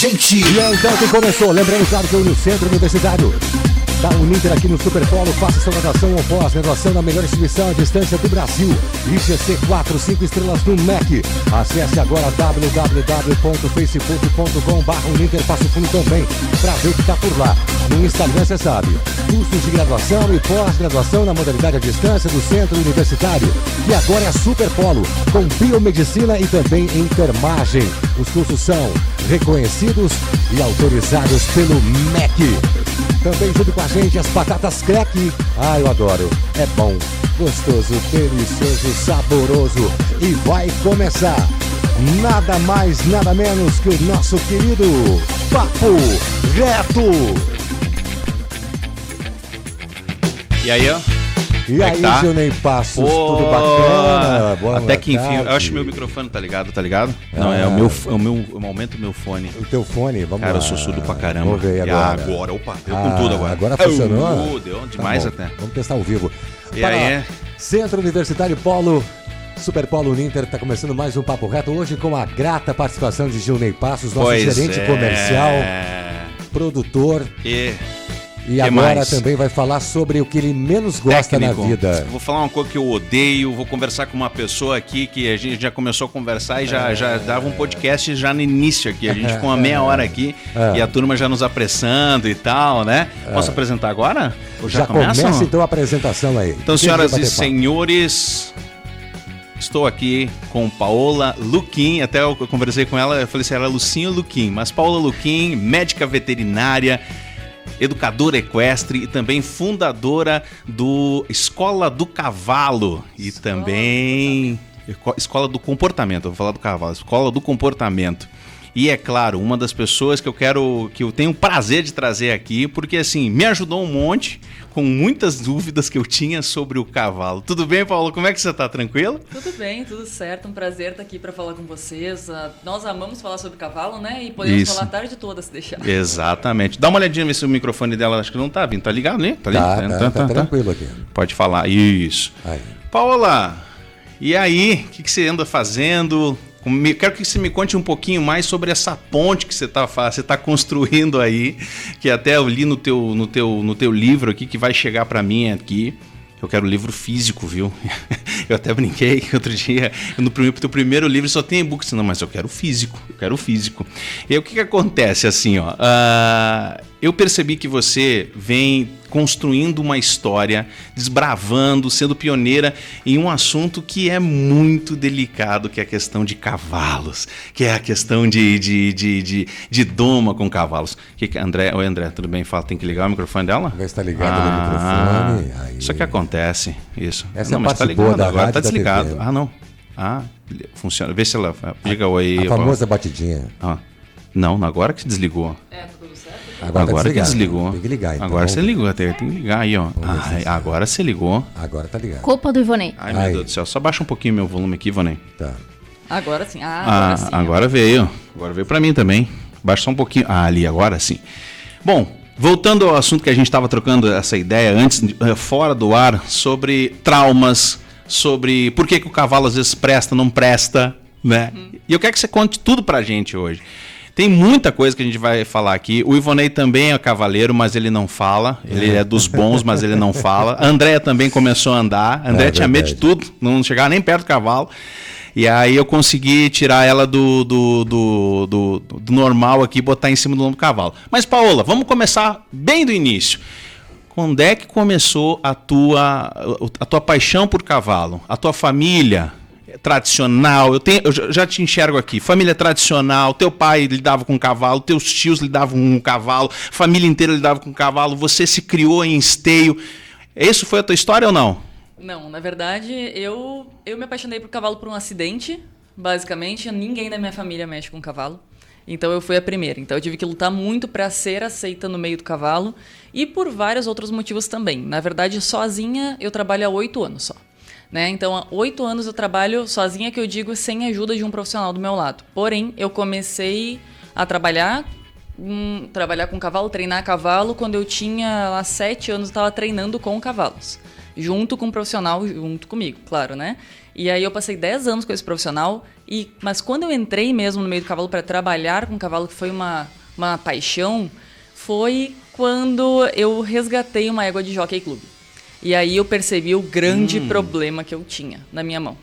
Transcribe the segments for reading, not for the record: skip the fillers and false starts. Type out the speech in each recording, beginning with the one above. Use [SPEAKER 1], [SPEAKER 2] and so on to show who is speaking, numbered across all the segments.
[SPEAKER 1] gente.
[SPEAKER 2] E é então que começou. Lembrando, claro, que eu no Centro Universitário da Uninter aqui no Super Polo, faça sua graduação ou pós-graduação na melhor instituição à distância do Brasil. IGC 4, 5 estrelas no MEC. Acesse agora www.facebook.com/Uninter Passo Fundo também, para ver o que está por lá. No Instagram, você sabe, cursos de graduação e pós-graduação na modalidade à distância do Centro Universitário, que agora é Super Polo, com biomedicina e também enfermagem. Os cursos são reconhecidos e autorizados pelo MEC. Também junto com a gente as batatas crack. Ah, eu adoro. É bom, gostoso, delicioso, saboroso. E vai começar nada mais, nada menos que o nosso querido Papo Reto.
[SPEAKER 3] E aí, ó?
[SPEAKER 2] E aí,
[SPEAKER 3] tá?
[SPEAKER 2] Ney Passos, tudo bacana? Boa
[SPEAKER 3] Até que enfim,
[SPEAKER 2] tarde.
[SPEAKER 3] eu acho que meu microfone tá ligado? Não, é o meu, eu aumento o meu fone.
[SPEAKER 2] O teu fone, vamos
[SPEAKER 3] Cara,
[SPEAKER 2] lá.
[SPEAKER 3] eu sou surdo pra caramba.
[SPEAKER 2] Vamos ver agora.
[SPEAKER 3] Opa, deu com tudo agora.
[SPEAKER 2] Agora funcionou?
[SPEAKER 3] Deu demais
[SPEAKER 2] Tá
[SPEAKER 3] até.
[SPEAKER 2] Vamos testar ao vivo.
[SPEAKER 3] E aí?
[SPEAKER 2] Centro Universitário Polo, Super Polo Uninter, tá começando mais um Papo Reto, hoje com a grata participação de Gilney Passos, nosso gerente comercial, produtor. E agora mais? Também vai falar sobre o que ele menos gosta técnico. Na vida.
[SPEAKER 3] Vou falar uma coisa que eu odeio, vou conversar com uma pessoa aqui que a gente já começou a conversar e já dava um podcast já no início aqui. A gente ficou uma meia hora aqui e a turma já nos apressando e tal, né? Posso apresentar agora? Ou já começa
[SPEAKER 2] então a apresentação aí.
[SPEAKER 3] Então, senhoras e senhores, estou aqui com Paola Luquim. Até eu conversei com ela, eu falei se era Lucinho ou Luquim, mas Paola Luquim, médica veterinária, educadora equestre e também fundadora do Escola do Cavalo e também Escola do Comportamento. Eu vou falar do cavalo, Escola do Comportamento. E é claro, uma das pessoas que eu tenho o prazer de trazer aqui, porque assim, me ajudou um monte com muitas dúvidas que eu tinha sobre o cavalo. Tudo bem, Paulo? Como é que você está? Tranquilo?
[SPEAKER 4] Tudo bem, tudo certo. Um prazer estar aqui para falar com vocês. Nós amamos falar sobre cavalo, né? E podemos falar a tarde toda se deixar.
[SPEAKER 3] Exatamente. Dá uma olhadinha ver se o microfone dela acho que não tá vindo. Tá ligado, né?
[SPEAKER 2] Tá tranquilo aqui.
[SPEAKER 3] Pode falar. Isso.
[SPEAKER 2] Aí.
[SPEAKER 3] Paola, e aí? O que você anda fazendo? Quero que você me conte um pouquinho mais sobre essa ponte que você tá construindo aí, que até eu li no teu livro aqui, que vai chegar para mim aqui. Eu quero livro físico, viu? Eu até brinquei outro dia, no teu primeiro livro só tem e-book, não, mas eu quero físico. E aí o que acontece assim, ó? Eu percebi que você vem construindo uma história, desbravando, sendo pioneira em um assunto que é muito delicado, que é a questão de cavalos, que é a questão de doma com cavalos. André, oi André, tudo bem? Fala, tem que ligar o microfone dela?
[SPEAKER 2] Vai estar ligado no microfone. Aí.
[SPEAKER 3] Isso que acontece, isso.
[SPEAKER 2] Essa não, é a parte boa da
[SPEAKER 3] agora
[SPEAKER 2] rádio,
[SPEAKER 3] tá desligado.
[SPEAKER 2] TV.
[SPEAKER 3] Não. Funciona. Vê se ela diga oi.
[SPEAKER 2] A famosa batidinha.
[SPEAKER 3] Não, agora que desligou.
[SPEAKER 4] Tá tudo certo?
[SPEAKER 2] Agora
[SPEAKER 3] que desligou.
[SPEAKER 2] Tem que ligar, então.
[SPEAKER 3] Agora você ligou, tem que ligar aí, ó. Agora você ligou.
[SPEAKER 2] Agora tá ligado.
[SPEAKER 5] Culpa do Ivonei.
[SPEAKER 3] Ai, meu Deus do céu. Só baixa um pouquinho meu volume aqui, Ivonei.
[SPEAKER 2] Tá.
[SPEAKER 4] Agora sim.
[SPEAKER 3] Agora veio. Agora veio pra mim também. Baixa só um pouquinho. Ali, agora sim. Bom, voltando ao assunto que a gente estava trocando essa ideia antes, fora do ar, sobre traumas, sobre por que o cavalo às vezes presta, não presta, né? E eu quero que você conte tudo pra gente hoje. Tem muita coisa que a gente vai falar aqui. O Ivonei também é cavaleiro, mas ele não fala. Ele é dos bons, mas ele não fala. A Andréia também começou a andar. A Andréia tinha medo de tudo, não chegava nem perto do cavalo. E aí eu consegui tirar ela do normal aqui e botar em cima do lombo do cavalo. Mas, Paola, vamos começar bem do início. Quando é que começou a tua paixão por cavalo? A tua família tradicional, eu já te enxergo aqui, família tradicional, teu pai lidava com cavalo, teus tios lidavam com cavalo, família inteira lidava com cavalo, você se criou em esteio. Isso foi a tua história ou não?
[SPEAKER 4] Não, na verdade, eu me apaixonei por cavalo por um acidente, basicamente. Ninguém da minha família mexe com cavalo. Então eu fui a primeira. Então eu tive que lutar muito para ser aceita no meio do cavalo e por vários outros motivos também. Na verdade, sozinha eu trabalho há 8 anos só. Né? Então, há 8 anos eu trabalho sozinha, que eu digo, sem a ajuda de um profissional do meu lado. Porém, eu comecei a trabalhar com cavalo, treinar cavalo, quando eu tinha lá 7 anos, eu estava treinando com cavalos. junto com um profissional, junto comigo, claro, né? E aí eu passei 10 anos com esse profissional, mas quando eu entrei mesmo no meio do cavalo para trabalhar com o cavalo, que foi uma paixão, foi quando eu resgatei uma égua de Jockey Club. E aí eu percebi o grande problema que eu tinha na minha mão.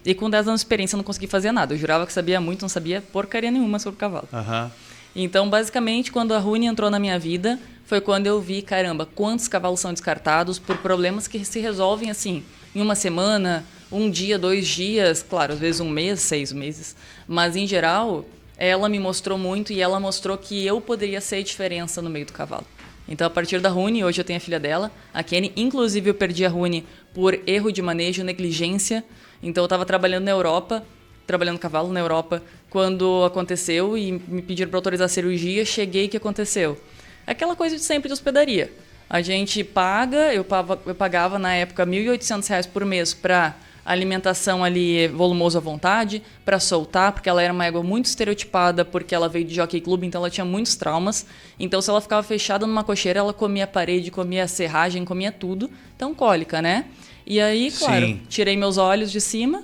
[SPEAKER 4] E com 10 anos de experiência eu não consegui fazer nada. Eu jurava que sabia muito, não sabia porcaria nenhuma sobre o cavalo.
[SPEAKER 3] Aham.
[SPEAKER 4] Então, basicamente, quando a Rune entrou na minha vida, foi quando eu vi, caramba, quantos cavalos são descartados por problemas que se resolvem assim, em uma semana, um dia, 2 dias, claro, às vezes um mês, 6 meses. Mas, em geral, ela me mostrou muito e ela mostrou que eu poderia ser a diferença no meio do cavalo. Então, a partir da Rune, hoje eu tenho a filha dela, a Kenny. Inclusive, eu perdi a Rune por erro de manejo, negligência. Então, eu estava trabalhando na Europa, trabalhando cavalo na Europa, quando aconteceu e me pediram para autorizar a cirurgia. Cheguei, o que aconteceu? Aquela coisa de sempre de hospedaria. A gente paga, eu pagava na época R$ 1.800 por mês para alimentação ali volumoso à vontade, para soltar, porque ela era uma égua muito estereotipada, porque ela veio de Jockey Club, então ela tinha muitos traumas. Então, se ela ficava fechada numa cocheira, ela comia a parede, comia a serragem, comia tudo. Então, cólica, né? E aí, claro,
[SPEAKER 3] Sim.
[SPEAKER 4] tirei meus olhos de cima,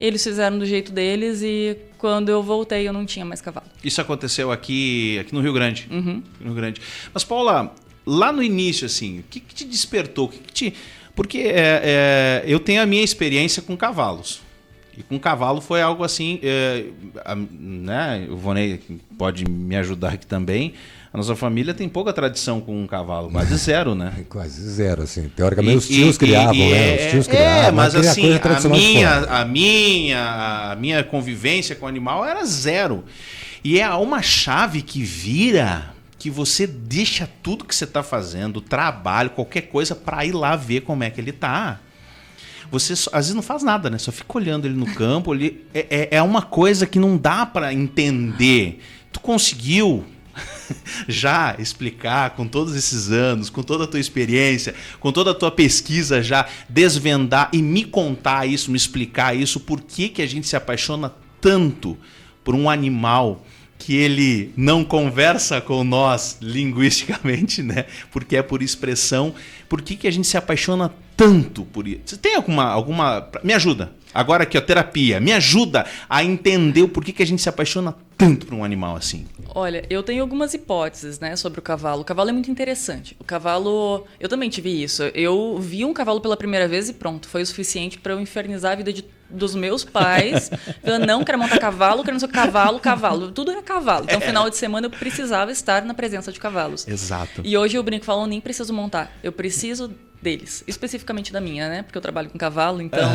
[SPEAKER 4] eles fizeram do jeito deles e quando eu voltei eu não tinha mais cavalo.
[SPEAKER 3] Isso aconteceu aqui no Rio Grande.
[SPEAKER 4] Uhum.
[SPEAKER 3] No Rio Grande. Mas, Paula, lá no início, assim, o que te despertou? Porque eu tenho a minha experiência com cavalos. E com cavalo foi algo assim, né? O Vonei pode me ajudar aqui também. A nossa família tem pouca tradição com um cavalo, quase zero, né?
[SPEAKER 2] Quase zero, assim. Teoricamente, os tios criavam, né? Os tios criavam.
[SPEAKER 3] Mas assim,
[SPEAKER 2] a
[SPEAKER 3] a minha convivência com o animal era zero. E é uma chave que vira que você deixa tudo que você está fazendo, trabalho, qualquer coisa, para ir lá ver como é que ele tá. Você às vezes não faz nada, né? Só fica olhando ele no campo. É uma coisa que não dá para entender. Tu conseguiu já explicar com todos esses anos, com toda a tua experiência, com toda a tua pesquisa já, desvendar e me contar isso, me explicar isso, por que a gente se apaixona tanto por um animal que ele não conversa com nós linguisticamente, né? Porque é por expressão. Por que a gente se apaixona tanto por isso? Você tem alguma... Me ajuda. Agora aqui, ó, terapia. Me ajuda a entender o porquê que a gente se apaixona tanto por um animal assim.
[SPEAKER 4] Olha, eu tenho algumas hipóteses, né, sobre o cavalo. O cavalo é muito interessante. O cavalo... Eu também tive isso. Eu vi um cavalo pela primeira vez e pronto. Foi o suficiente para eu infernizar a vida dos meus pais. Eu não quero montar cavalo, quero não ser cavalo. Tudo era cavalo. Então, final de semana, eu precisava estar na presença de cavalos.
[SPEAKER 3] Exato.
[SPEAKER 4] E hoje eu brinco e falo, eu nem preciso montar. Eu preciso deles. Especificamente da minha, né? Porque eu trabalho com cavalo. Então,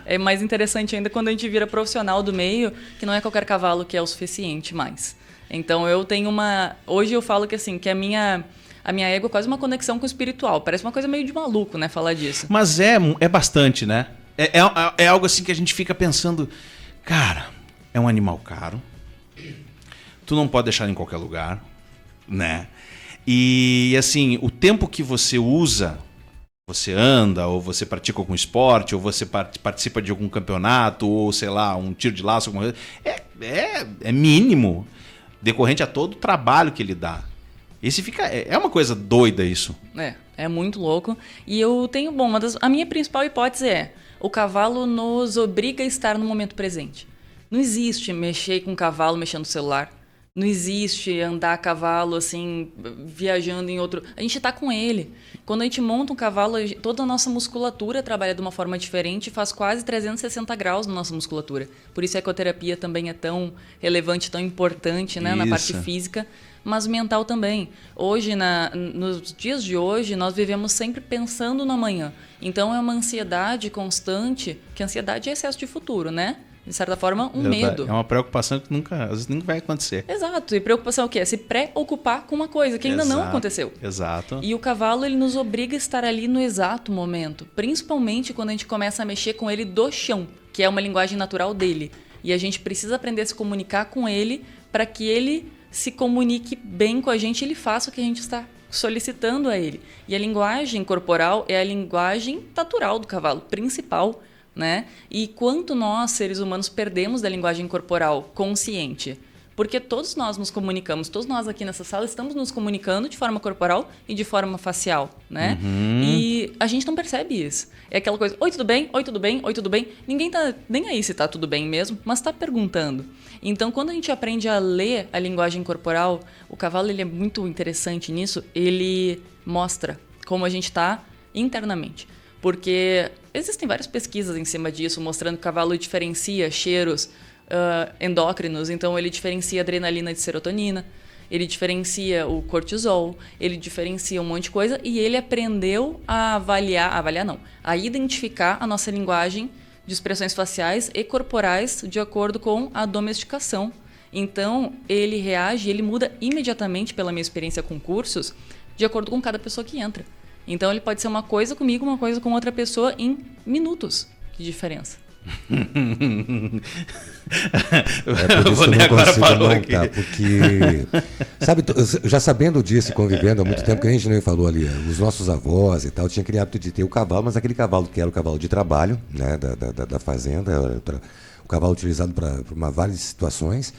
[SPEAKER 4] é mais interessante ainda quando a gente vira profissional do meio, que não é qualquer cavalo que é o suficiente mais. Então, eu tenho uma... Hoje eu falo que, assim, que a minha égua é quase uma conexão com o espiritual. Parece uma coisa meio de maluco, né? Falar disso.
[SPEAKER 3] Mas é bastante, né? É algo assim que a gente fica pensando, cara, é um animal caro, tu não pode deixar em qualquer lugar, né? E assim, o tempo que você usa, você anda, ou você pratica algum esporte, ou você participa de algum campeonato, ou sei lá, um tiro de laço, alguma coisa, é mínimo, decorrente a todo o trabalho que ele dá. É uma coisa doida isso.
[SPEAKER 4] É muito louco. E eu tenho, a minha principal hipótese o cavalo nos obriga a estar no momento presente. Não existe mexer com o cavalo mexendo no celular. Não existe andar a cavalo assim, viajando em outro... A gente está com ele. Quando a gente monta um cavalo, toda a nossa musculatura trabalha de uma forma diferente e faz quase 360 graus na nossa musculatura. Por isso a ecoterapia também é tão relevante, tão importante, né, na parte física, mas mental também. Hoje, nos dias de hoje, nós vivemos sempre pensando no amanhã. Então é uma ansiedade constante, que a ansiedade é excesso de futuro, né? De certa forma, medo.
[SPEAKER 3] É uma preocupação que às vezes nunca vai acontecer.
[SPEAKER 4] Exato. E preocupação é o quê? É se preocupar com uma coisa que ainda não aconteceu.
[SPEAKER 3] Exato.
[SPEAKER 4] E o cavalo, ele nos obriga a estar ali no exato momento. Principalmente quando a gente começa a mexer com ele do chão, que é uma linguagem natural dele. E a gente precisa aprender a se comunicar com ele para que ele se comunique bem com a gente e ele faça o que a gente está solicitando a ele. E a linguagem corporal é a linguagem natural do cavalo, principal, né? E quanto nós, seres humanos, perdemos da linguagem corporal consciente? Porque todos nós nos comunicamos, todos nós aqui nessa sala estamos nos comunicando de forma corporal e de forma facial, né? E a gente não percebe isso. É aquela coisa, oi, tudo bem? Oi, tudo bem? Oi, tudo bem? Ninguém tá nem aí se tá tudo bem mesmo, mas tá perguntando. Então, quando a gente aprende a ler a linguagem corporal, o cavalo ele é muito interessante nisso, ele mostra como a gente tá internamente. Porque existem várias pesquisas em cima disso, mostrando que o cavalo diferencia cheiros endócrinos, então ele diferencia adrenalina de serotonina, ele diferencia o cortisol, ele diferencia um monte de coisa e ele aprendeu a a identificar a nossa linguagem de expressões faciais e corporais de acordo com a domesticação. Então, ele reage, ele muda imediatamente, pela minha experiência com cursos, de acordo com cada pessoa que entra. Então, ele pode ser uma coisa comigo, uma coisa com outra pessoa em minutos de diferença.
[SPEAKER 2] Por isso eu não consigo montar, porque sabe, já sabendo disso e convivendo há muito tempo, que a gente nem falou ali, os nossos avós e tal, tinha aquele hábito de ter o cavalo, mas aquele cavalo que era o cavalo de trabalho, né, da fazenda, o cavalo utilizado para várias situações.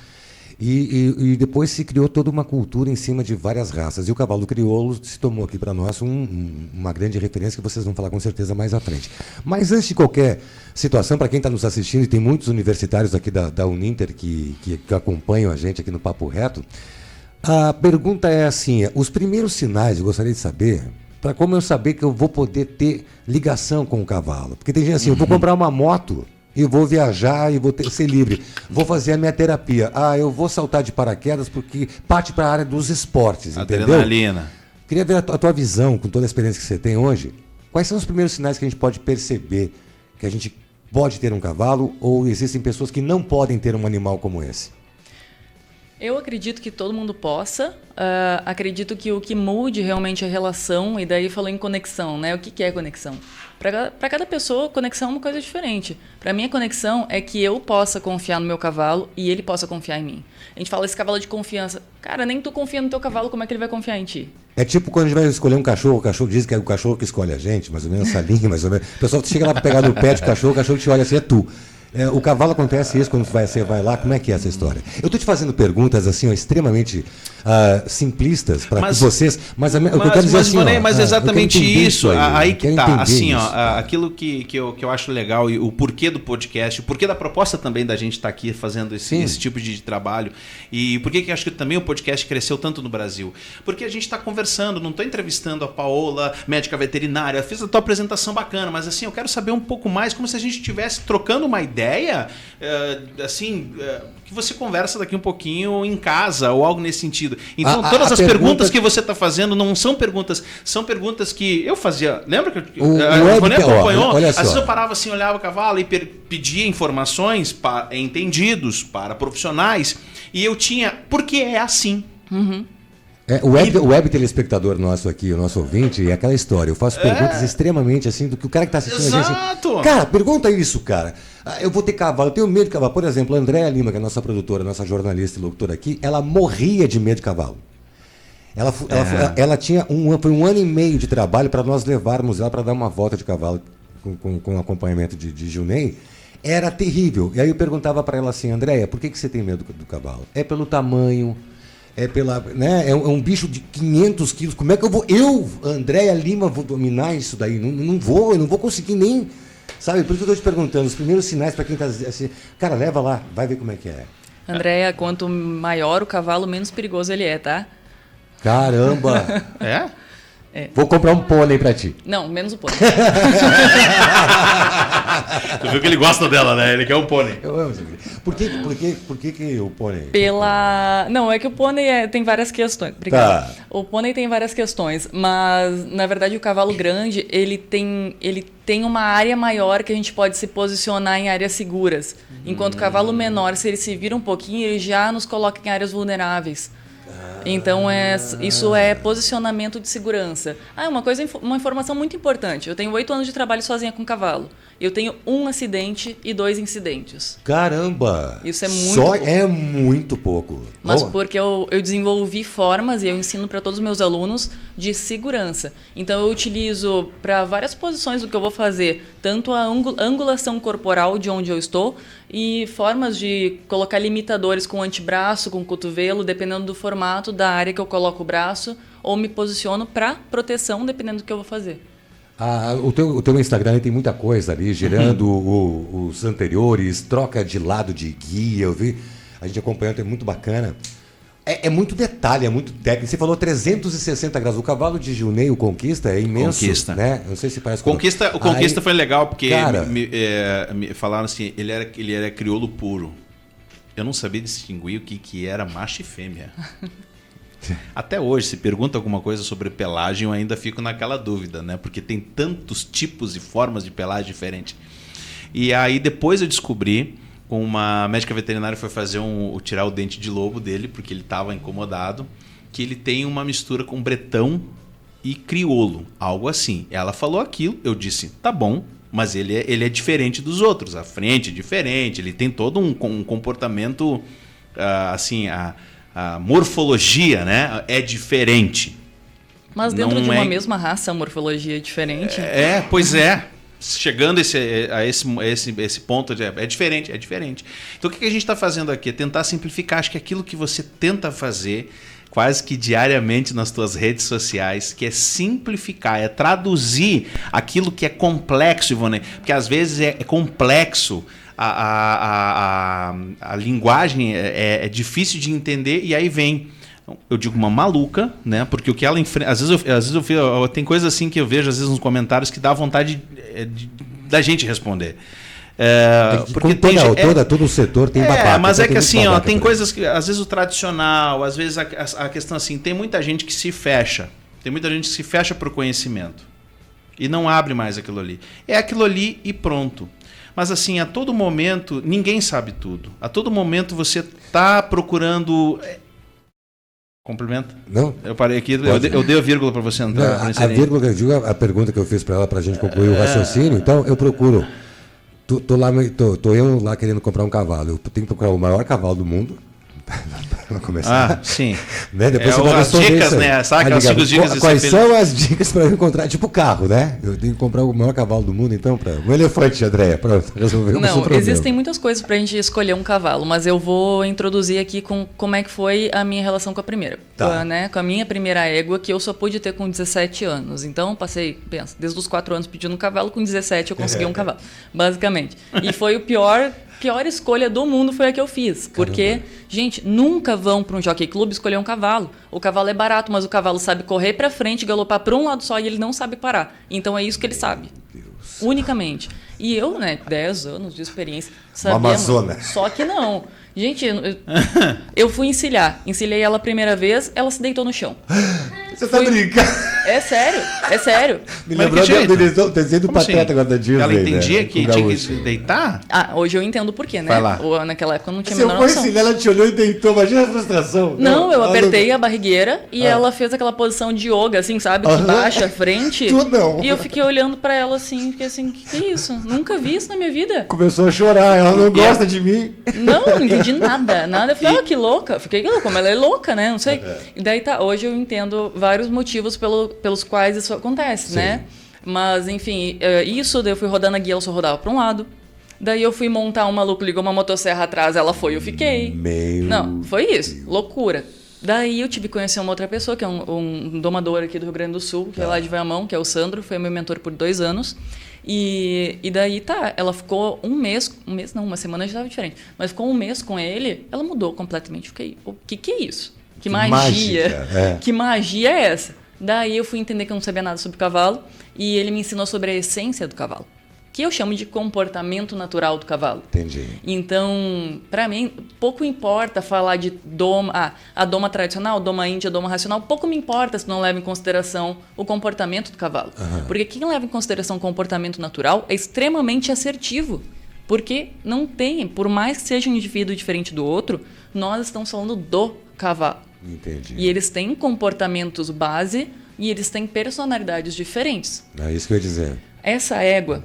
[SPEAKER 2] E depois se criou toda uma cultura em cima de várias raças. E o cavalo crioulo se tomou aqui para nós uma grande referência que vocês vão falar com certeza mais à frente. Mas antes de qualquer situação, para quem está nos assistindo, e tem muitos universitários aqui da Uninter que acompanham a gente aqui no Papo Reto, a pergunta é assim, os primeiros sinais, eu gostaria de saber, para como eu saber que eu vou poder ter ligação com o cavalo. Porque tem gente assim, eu vou comprar uma moto, e vou viajar e vou ser livre. Vou fazer a minha terapia. Eu vou saltar de paraquedas porque parte para a área dos esportes, entendeu?
[SPEAKER 3] Adrenalina.
[SPEAKER 2] Queria ver a tua visão, com toda a experiência que você tem hoje. Quais são os primeiros sinais que a gente pode perceber que a gente pode ter um cavalo ou existem pessoas que não podem ter um animal como esse?
[SPEAKER 4] Eu acredito que todo mundo possa. Acredito que o que mude realmente a relação, e daí falou em conexão, né? O que é conexão? Para cada pessoa, conexão é uma coisa diferente. Para mim, a conexão é que eu possa confiar no meu cavalo e ele possa confiar em mim. A gente fala esse cavalo de confiança. Cara, nem tu confia no teu cavalo, como é que ele vai confiar em ti?
[SPEAKER 2] É tipo quando a gente vai escolher um cachorro, o cachorro diz que é o cachorro que escolhe a gente, mais ou menos essa linha, mais ou menos. O pessoal chega lá para pegar no pé de cachorro, o cachorro te olha assim, é tu. O cavalo acontece isso quando você vai lá, como é que é essa história? Eu estou te fazendo perguntas assim, extremamente simplistas para vocês, mas o que eu quero dizer assim...
[SPEAKER 3] Mas exatamente isso, aí que tá, assim,
[SPEAKER 2] isso,
[SPEAKER 3] aquilo que eu acho legal e o porquê do podcast, o porquê da proposta também da gente estar aqui fazendo esse tipo de trabalho e por que eu acho que também o podcast cresceu tanto no Brasil. Porque a gente está conversando, não estou entrevistando a Paola, médica veterinária, fiz a tua apresentação bacana, mas assim, eu quero saber um pouco mais, como se a gente estivesse trocando uma ideia, que você conversa daqui um pouquinho em casa ou algo nesse sentido. Então, todas as perguntas que você está fazendo não são perguntas, são perguntas que eu fazia. Lembra que o Ronê acompanhou? Às vezes eu parava assim, olhava o cavalo e pedia informações para entendidos, para profissionais, e eu tinha, porque é assim.
[SPEAKER 4] Uhum.
[SPEAKER 2] O web telespectador nosso aqui, o nosso ouvinte, é aquela história. Eu faço perguntas extremamente assim do que o cara que está assistindo a gente. Assim, cara, pergunta isso, cara. Eu vou ter cavalo, eu tenho medo de cavalo. Por exemplo, a Andréa Lima, que é a nossa produtora, nossa jornalista e locutora aqui, ela morria de medo de cavalo. Ela tinha foi um ano e meio de trabalho para nós levarmos ela para dar uma volta de cavalo com acompanhamento de Junei. Era terrível. E aí eu perguntava para ela assim, Andréa, por que você tem medo do cavalo? É pelo tamanho. É um bicho de 500 quilos. Como é que Andréa Lima, vou dominar isso daí? Eu não vou conseguir nem... Sabe, por isso que eu estou te perguntando, os primeiros sinais para quem está assim... Cara, leva lá, vai ver como é que é.
[SPEAKER 4] Andréa, quanto maior o cavalo, menos perigoso ele é, tá?
[SPEAKER 2] Caramba!
[SPEAKER 3] É?
[SPEAKER 2] Vou comprar um pônei pra ti.
[SPEAKER 4] Não, menos o pônei.
[SPEAKER 3] Tu viu que ele gosta dela, né? Ele quer um pônei.
[SPEAKER 2] Eu amo. Por que o pônei?
[SPEAKER 4] Não, é que o pônei tem várias questões. Obrigada. Tá. O pônei tem várias questões, mas na verdade o cavalo grande, ele tem uma área maior que a gente pode se posicionar em áreas seguras. Enquanto o cavalo menor, se ele se vira um pouquinho, ele já nos coloca em áreas vulneráveis. Então, isso é posicionamento de segurança. Uma informação muito importante. Eu tenho 8 anos de trabalho sozinha com cavalo. Eu tenho 1 acidente e 2 incidentes.
[SPEAKER 2] Caramba!
[SPEAKER 4] Isso é muito pouco.
[SPEAKER 2] É muito pouco.
[SPEAKER 4] Mas porque eu desenvolvi formas e eu ensino para todos os meus alunos de segurança. Então, eu utilizo para várias posições do que eu vou fazer, tanto a angulação corporal de onde eu estou e formas de colocar limitadores com o antebraço, com o cotovelo, dependendo do formato da área que eu coloco o braço, ou me posiciono para proteção, dependendo do que eu vou fazer.
[SPEAKER 2] O teu Instagram tem muita coisa ali, girando os anteriores, troca de lado de guia, eu vi, a gente acompanhando, é muito bacana. É muito detalhe, é muito técnico. Você falou 360 graus. O cavalo de Gilney, o Conquista, é imenso.
[SPEAKER 3] Conquista.
[SPEAKER 2] Né? Não sei se parece...
[SPEAKER 3] O Conquista foi legal, porque
[SPEAKER 2] cara,
[SPEAKER 3] me falaram assim, ele era crioulo puro. Eu não sabia distinguir o que era macho e fêmea. Até hoje, se pergunta alguma coisa sobre pelagem, eu ainda fico naquela dúvida, né? Porque tem tantos tipos e formas de pelagem diferentes. E aí depois eu descobri, uma médica veterinária foi fazer tirar o dente de lobo dele, porque ele estava incomodado, que ele tem uma mistura com bretão e crioulo, algo assim. Ela falou aquilo, eu disse, tá bom, mas ele é diferente dos outros, a frente é diferente, ele tem todo um comportamento, assim, a morfologia, né, é diferente.
[SPEAKER 4] Mas dentro de uma mesma raça, a morfologia é diferente?
[SPEAKER 3] Pois é. Chegando a esse ponto, é diferente. Então o que a gente está fazendo aqui? É tentar simplificar. Acho que aquilo que você tenta fazer quase que diariamente nas tuas redes sociais, que é simplificar, é traduzir aquilo que é complexo, Ivone, porque às vezes é complexo, a linguagem é difícil de entender e aí vem... Eu digo uma maluca, né? Porque o que ela enfrenta... Às vezes tem coisas assim que eu vejo às vezes nos comentários que dá vontade da gente responder.
[SPEAKER 2] Porque todo o setor tem babaca.
[SPEAKER 3] Mas é que assim, tem coisas que às vezes o tradicional, às vezes a questão assim, tem muita gente que se fecha. Tem muita gente que se fecha para o conhecimento e não abre mais aquilo ali. É aquilo ali e pronto. Mas assim, a todo momento, ninguém sabe tudo. A todo momento você está procurando... Complementa?
[SPEAKER 2] Não.
[SPEAKER 3] Eu parei aqui, eu dei a vírgula para você entrar.
[SPEAKER 2] Não, a vírgula que eu digo, a pergunta que eu fiz para ela, para a gente concluir o raciocínio, então eu procuro. Tô eu lá querendo comprar um cavalo. Eu tenho que procurar o maior cavalo do mundo. Para começar.
[SPEAKER 3] Sim.
[SPEAKER 2] Né? Depois você
[SPEAKER 3] as dicas, né? Sabe aquelas 5 dicas?
[SPEAKER 2] Quais são as dicas para eu encontrar? Tipo carro, né? Eu tenho que comprar o maior cavalo do mundo, então, para um elefante, Andréia. Pronto, resolveu o seu problema.
[SPEAKER 4] Existem muitas coisas para a gente escolher um cavalo, mas eu vou introduzir aqui como é que foi a minha relação com a primeira.
[SPEAKER 2] Tá.
[SPEAKER 4] Com a minha primeira égua, que eu só pude ter com 17 anos. Então, passei, desde os 4 anos pedindo um cavalo, com 17 eu consegui um cavalo, basicamente. E foi o pior escolha do mundo foi a que eu fiz. Porque, gente, nunca vão para um jockey club escolher um cavalo. O cavalo é barato, mas o cavalo sabe correr para frente, galopar para um lado só e ele não sabe parar. Então é isso que ele sabe. Unicamente. E eu, 10 anos de experiência, sabia.
[SPEAKER 2] Uma amazona.
[SPEAKER 4] Só que não. Gente, eu fui encilhar. Encilhei ela a primeira vez, ela se deitou no chão.
[SPEAKER 2] Você tá brincando?
[SPEAKER 4] É sério.
[SPEAKER 2] Me lembrou do desenho do Pateta
[SPEAKER 3] assim?
[SPEAKER 2] agora da Disney.
[SPEAKER 3] Ela entendia,
[SPEAKER 2] né?
[SPEAKER 3] que tinha que se deitar?
[SPEAKER 4] Hoje eu entendo por quê, né?
[SPEAKER 3] Vai lá.
[SPEAKER 4] Naquela época eu não tinha
[SPEAKER 2] Se eu
[SPEAKER 4] menor
[SPEAKER 2] for
[SPEAKER 4] noção.
[SPEAKER 2] ensinar, ela te olhou e deitou. Imagina a frustração.
[SPEAKER 4] Não, eu apertei a barrigueira e ela fez aquela posição de yoga, assim, sabe? Que baixa a frente.
[SPEAKER 2] Tu não.
[SPEAKER 4] E eu fiquei olhando pra ela assim, fiquei assim, que é isso? Nunca vi isso na minha vida.
[SPEAKER 2] Começou a chorar, ela não gosta de mim.
[SPEAKER 4] Não entendi nada. Eu falei, que louca. Fiquei, como ela é louca, né? Não sei. E daí hoje eu entendo vários motivos pelos quais isso acontece, né? Mas, enfim, isso, daí eu fui rodando a guia, ela só rodava pra um lado. Daí eu fui montar um maluco, ligou uma motosserra atrás, ela foi, eu fiquei. Não, foi isso. Loucura. Daí eu tive que conhecer uma outra pessoa, que é um domador aqui do Rio Grande do Sul, que é lá de Viamão, que é o Sandro, foi meu mentor por 2 anos. E daí ela ficou uma semana já estava diferente, mas ficou 1 mês com ele, ela mudou completamente. Fiquei, o que é isso? Que magia! Que magia é essa? Daí eu fui entender que eu não sabia nada sobre cavalo e ele me ensinou sobre a essência do cavalo, que eu chamo de comportamento natural do cavalo.
[SPEAKER 2] Entendi.
[SPEAKER 4] Então, para mim, pouco importa falar de doma, a doma tradicional, doma índia, doma racional, pouco me importa se não leva em consideração o comportamento do cavalo. Porque quem leva em consideração o comportamento natural é extremamente assertivo. Porque não tem, por mais que seja um indivíduo diferente do outro, nós estamos falando do cavalo.
[SPEAKER 2] Entendi.
[SPEAKER 4] E eles têm comportamentos base e eles têm personalidades diferentes.
[SPEAKER 2] É isso que eu ia dizer.
[SPEAKER 4] Essa égua,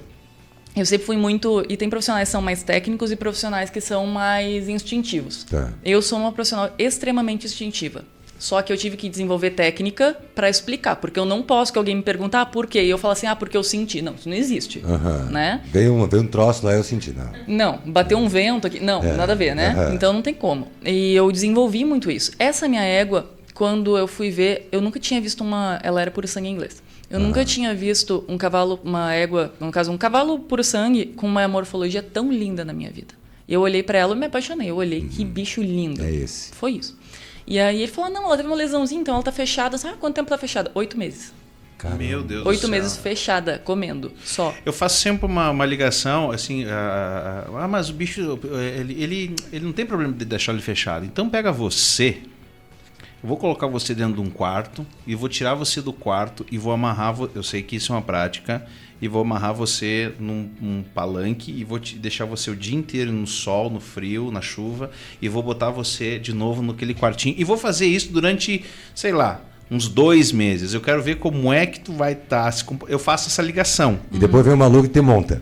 [SPEAKER 4] eu sempre fui muito... E tem profissionais que são mais técnicos e profissionais que são mais instintivos.
[SPEAKER 2] Tá.
[SPEAKER 4] Eu sou uma profissional extremamente instintiva. Só que eu tive que desenvolver técnica para explicar, porque eu não posso que alguém me pergunte, por quê? E eu falo assim, porque eu senti. Não, isso não existe, né?
[SPEAKER 2] Veio um troço lá, eu senti, não.
[SPEAKER 4] Não, bateu um vento aqui, não, nada a ver, né? Então não tem como. E eu desenvolvi muito isso. Essa minha égua, quando eu fui ver, eu nunca tinha visto ela era puro sangue inglês. Eu nunca tinha visto um cavalo, uma égua, no caso, um cavalo puro sangue com uma morfologia tão linda na minha vida. Eu olhei para ela e me apaixonei. Eu olhei, que bicho lindo.
[SPEAKER 2] É esse.
[SPEAKER 4] Foi isso. E aí ele falou, não, ela teve uma lesãozinha, então ela tá fechada. Quanto tempo tá fechada? 8 meses.
[SPEAKER 2] Caramba.
[SPEAKER 3] Meu Deus do
[SPEAKER 4] 8
[SPEAKER 3] céu.
[SPEAKER 4] meses fechada, comendo, só.
[SPEAKER 3] Eu faço sempre uma ligação, assim, mas o bicho, ele não tem problema de deixar ele fechado. Então pega você, eu vou colocar você dentro de um quarto e vou tirar você do quarto e vou amarrar, eu sei que isso é uma prática, e vou amarrar você num palanque e vou deixar você o dia inteiro no sol, no frio, na chuva, e vou botar você de novo naquele quartinho. E vou fazer isso durante, sei lá, uns 2 meses. Eu quero ver como é que tu vai estar. Eu faço essa ligação.
[SPEAKER 2] E depois vem o maluco e te monta.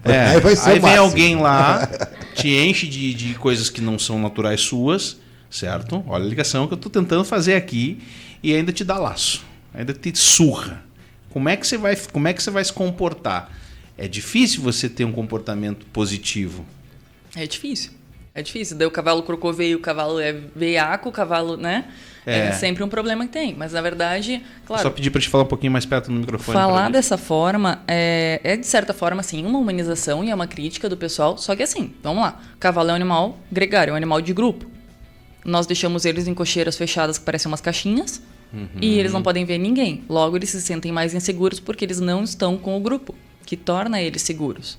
[SPEAKER 3] Aí
[SPEAKER 2] vai ser
[SPEAKER 3] vem
[SPEAKER 2] o máximo.
[SPEAKER 3] alguém lá, te enche de coisas que não são naturais suas, certo? Olha a ligação que eu estou tentando fazer aqui, e ainda te dá laço, ainda te surra. Como é que você vai se comportar? É difícil você ter um comportamento positivo.
[SPEAKER 4] É difícil. É difícil. Daí o cavalo corcoveia, o cavalo é veiaco, o cavalo, né? É sempre um problema que tem. Mas, na verdade, claro...
[SPEAKER 3] Só pedir para te falar um pouquinho mais perto no microfone.
[SPEAKER 4] Falar dessa forma é, de certa forma, assim, uma humanização e é uma crítica do pessoal. Só que, assim, vamos lá. O cavalo é um animal gregário, é um animal de grupo. Nós deixamos eles em cocheiras fechadas que parecem umas caixinhas. E eles não podem ver ninguém. Logo, eles se sentem mais inseguros porque eles não estão com o grupo, que torna eles seguros.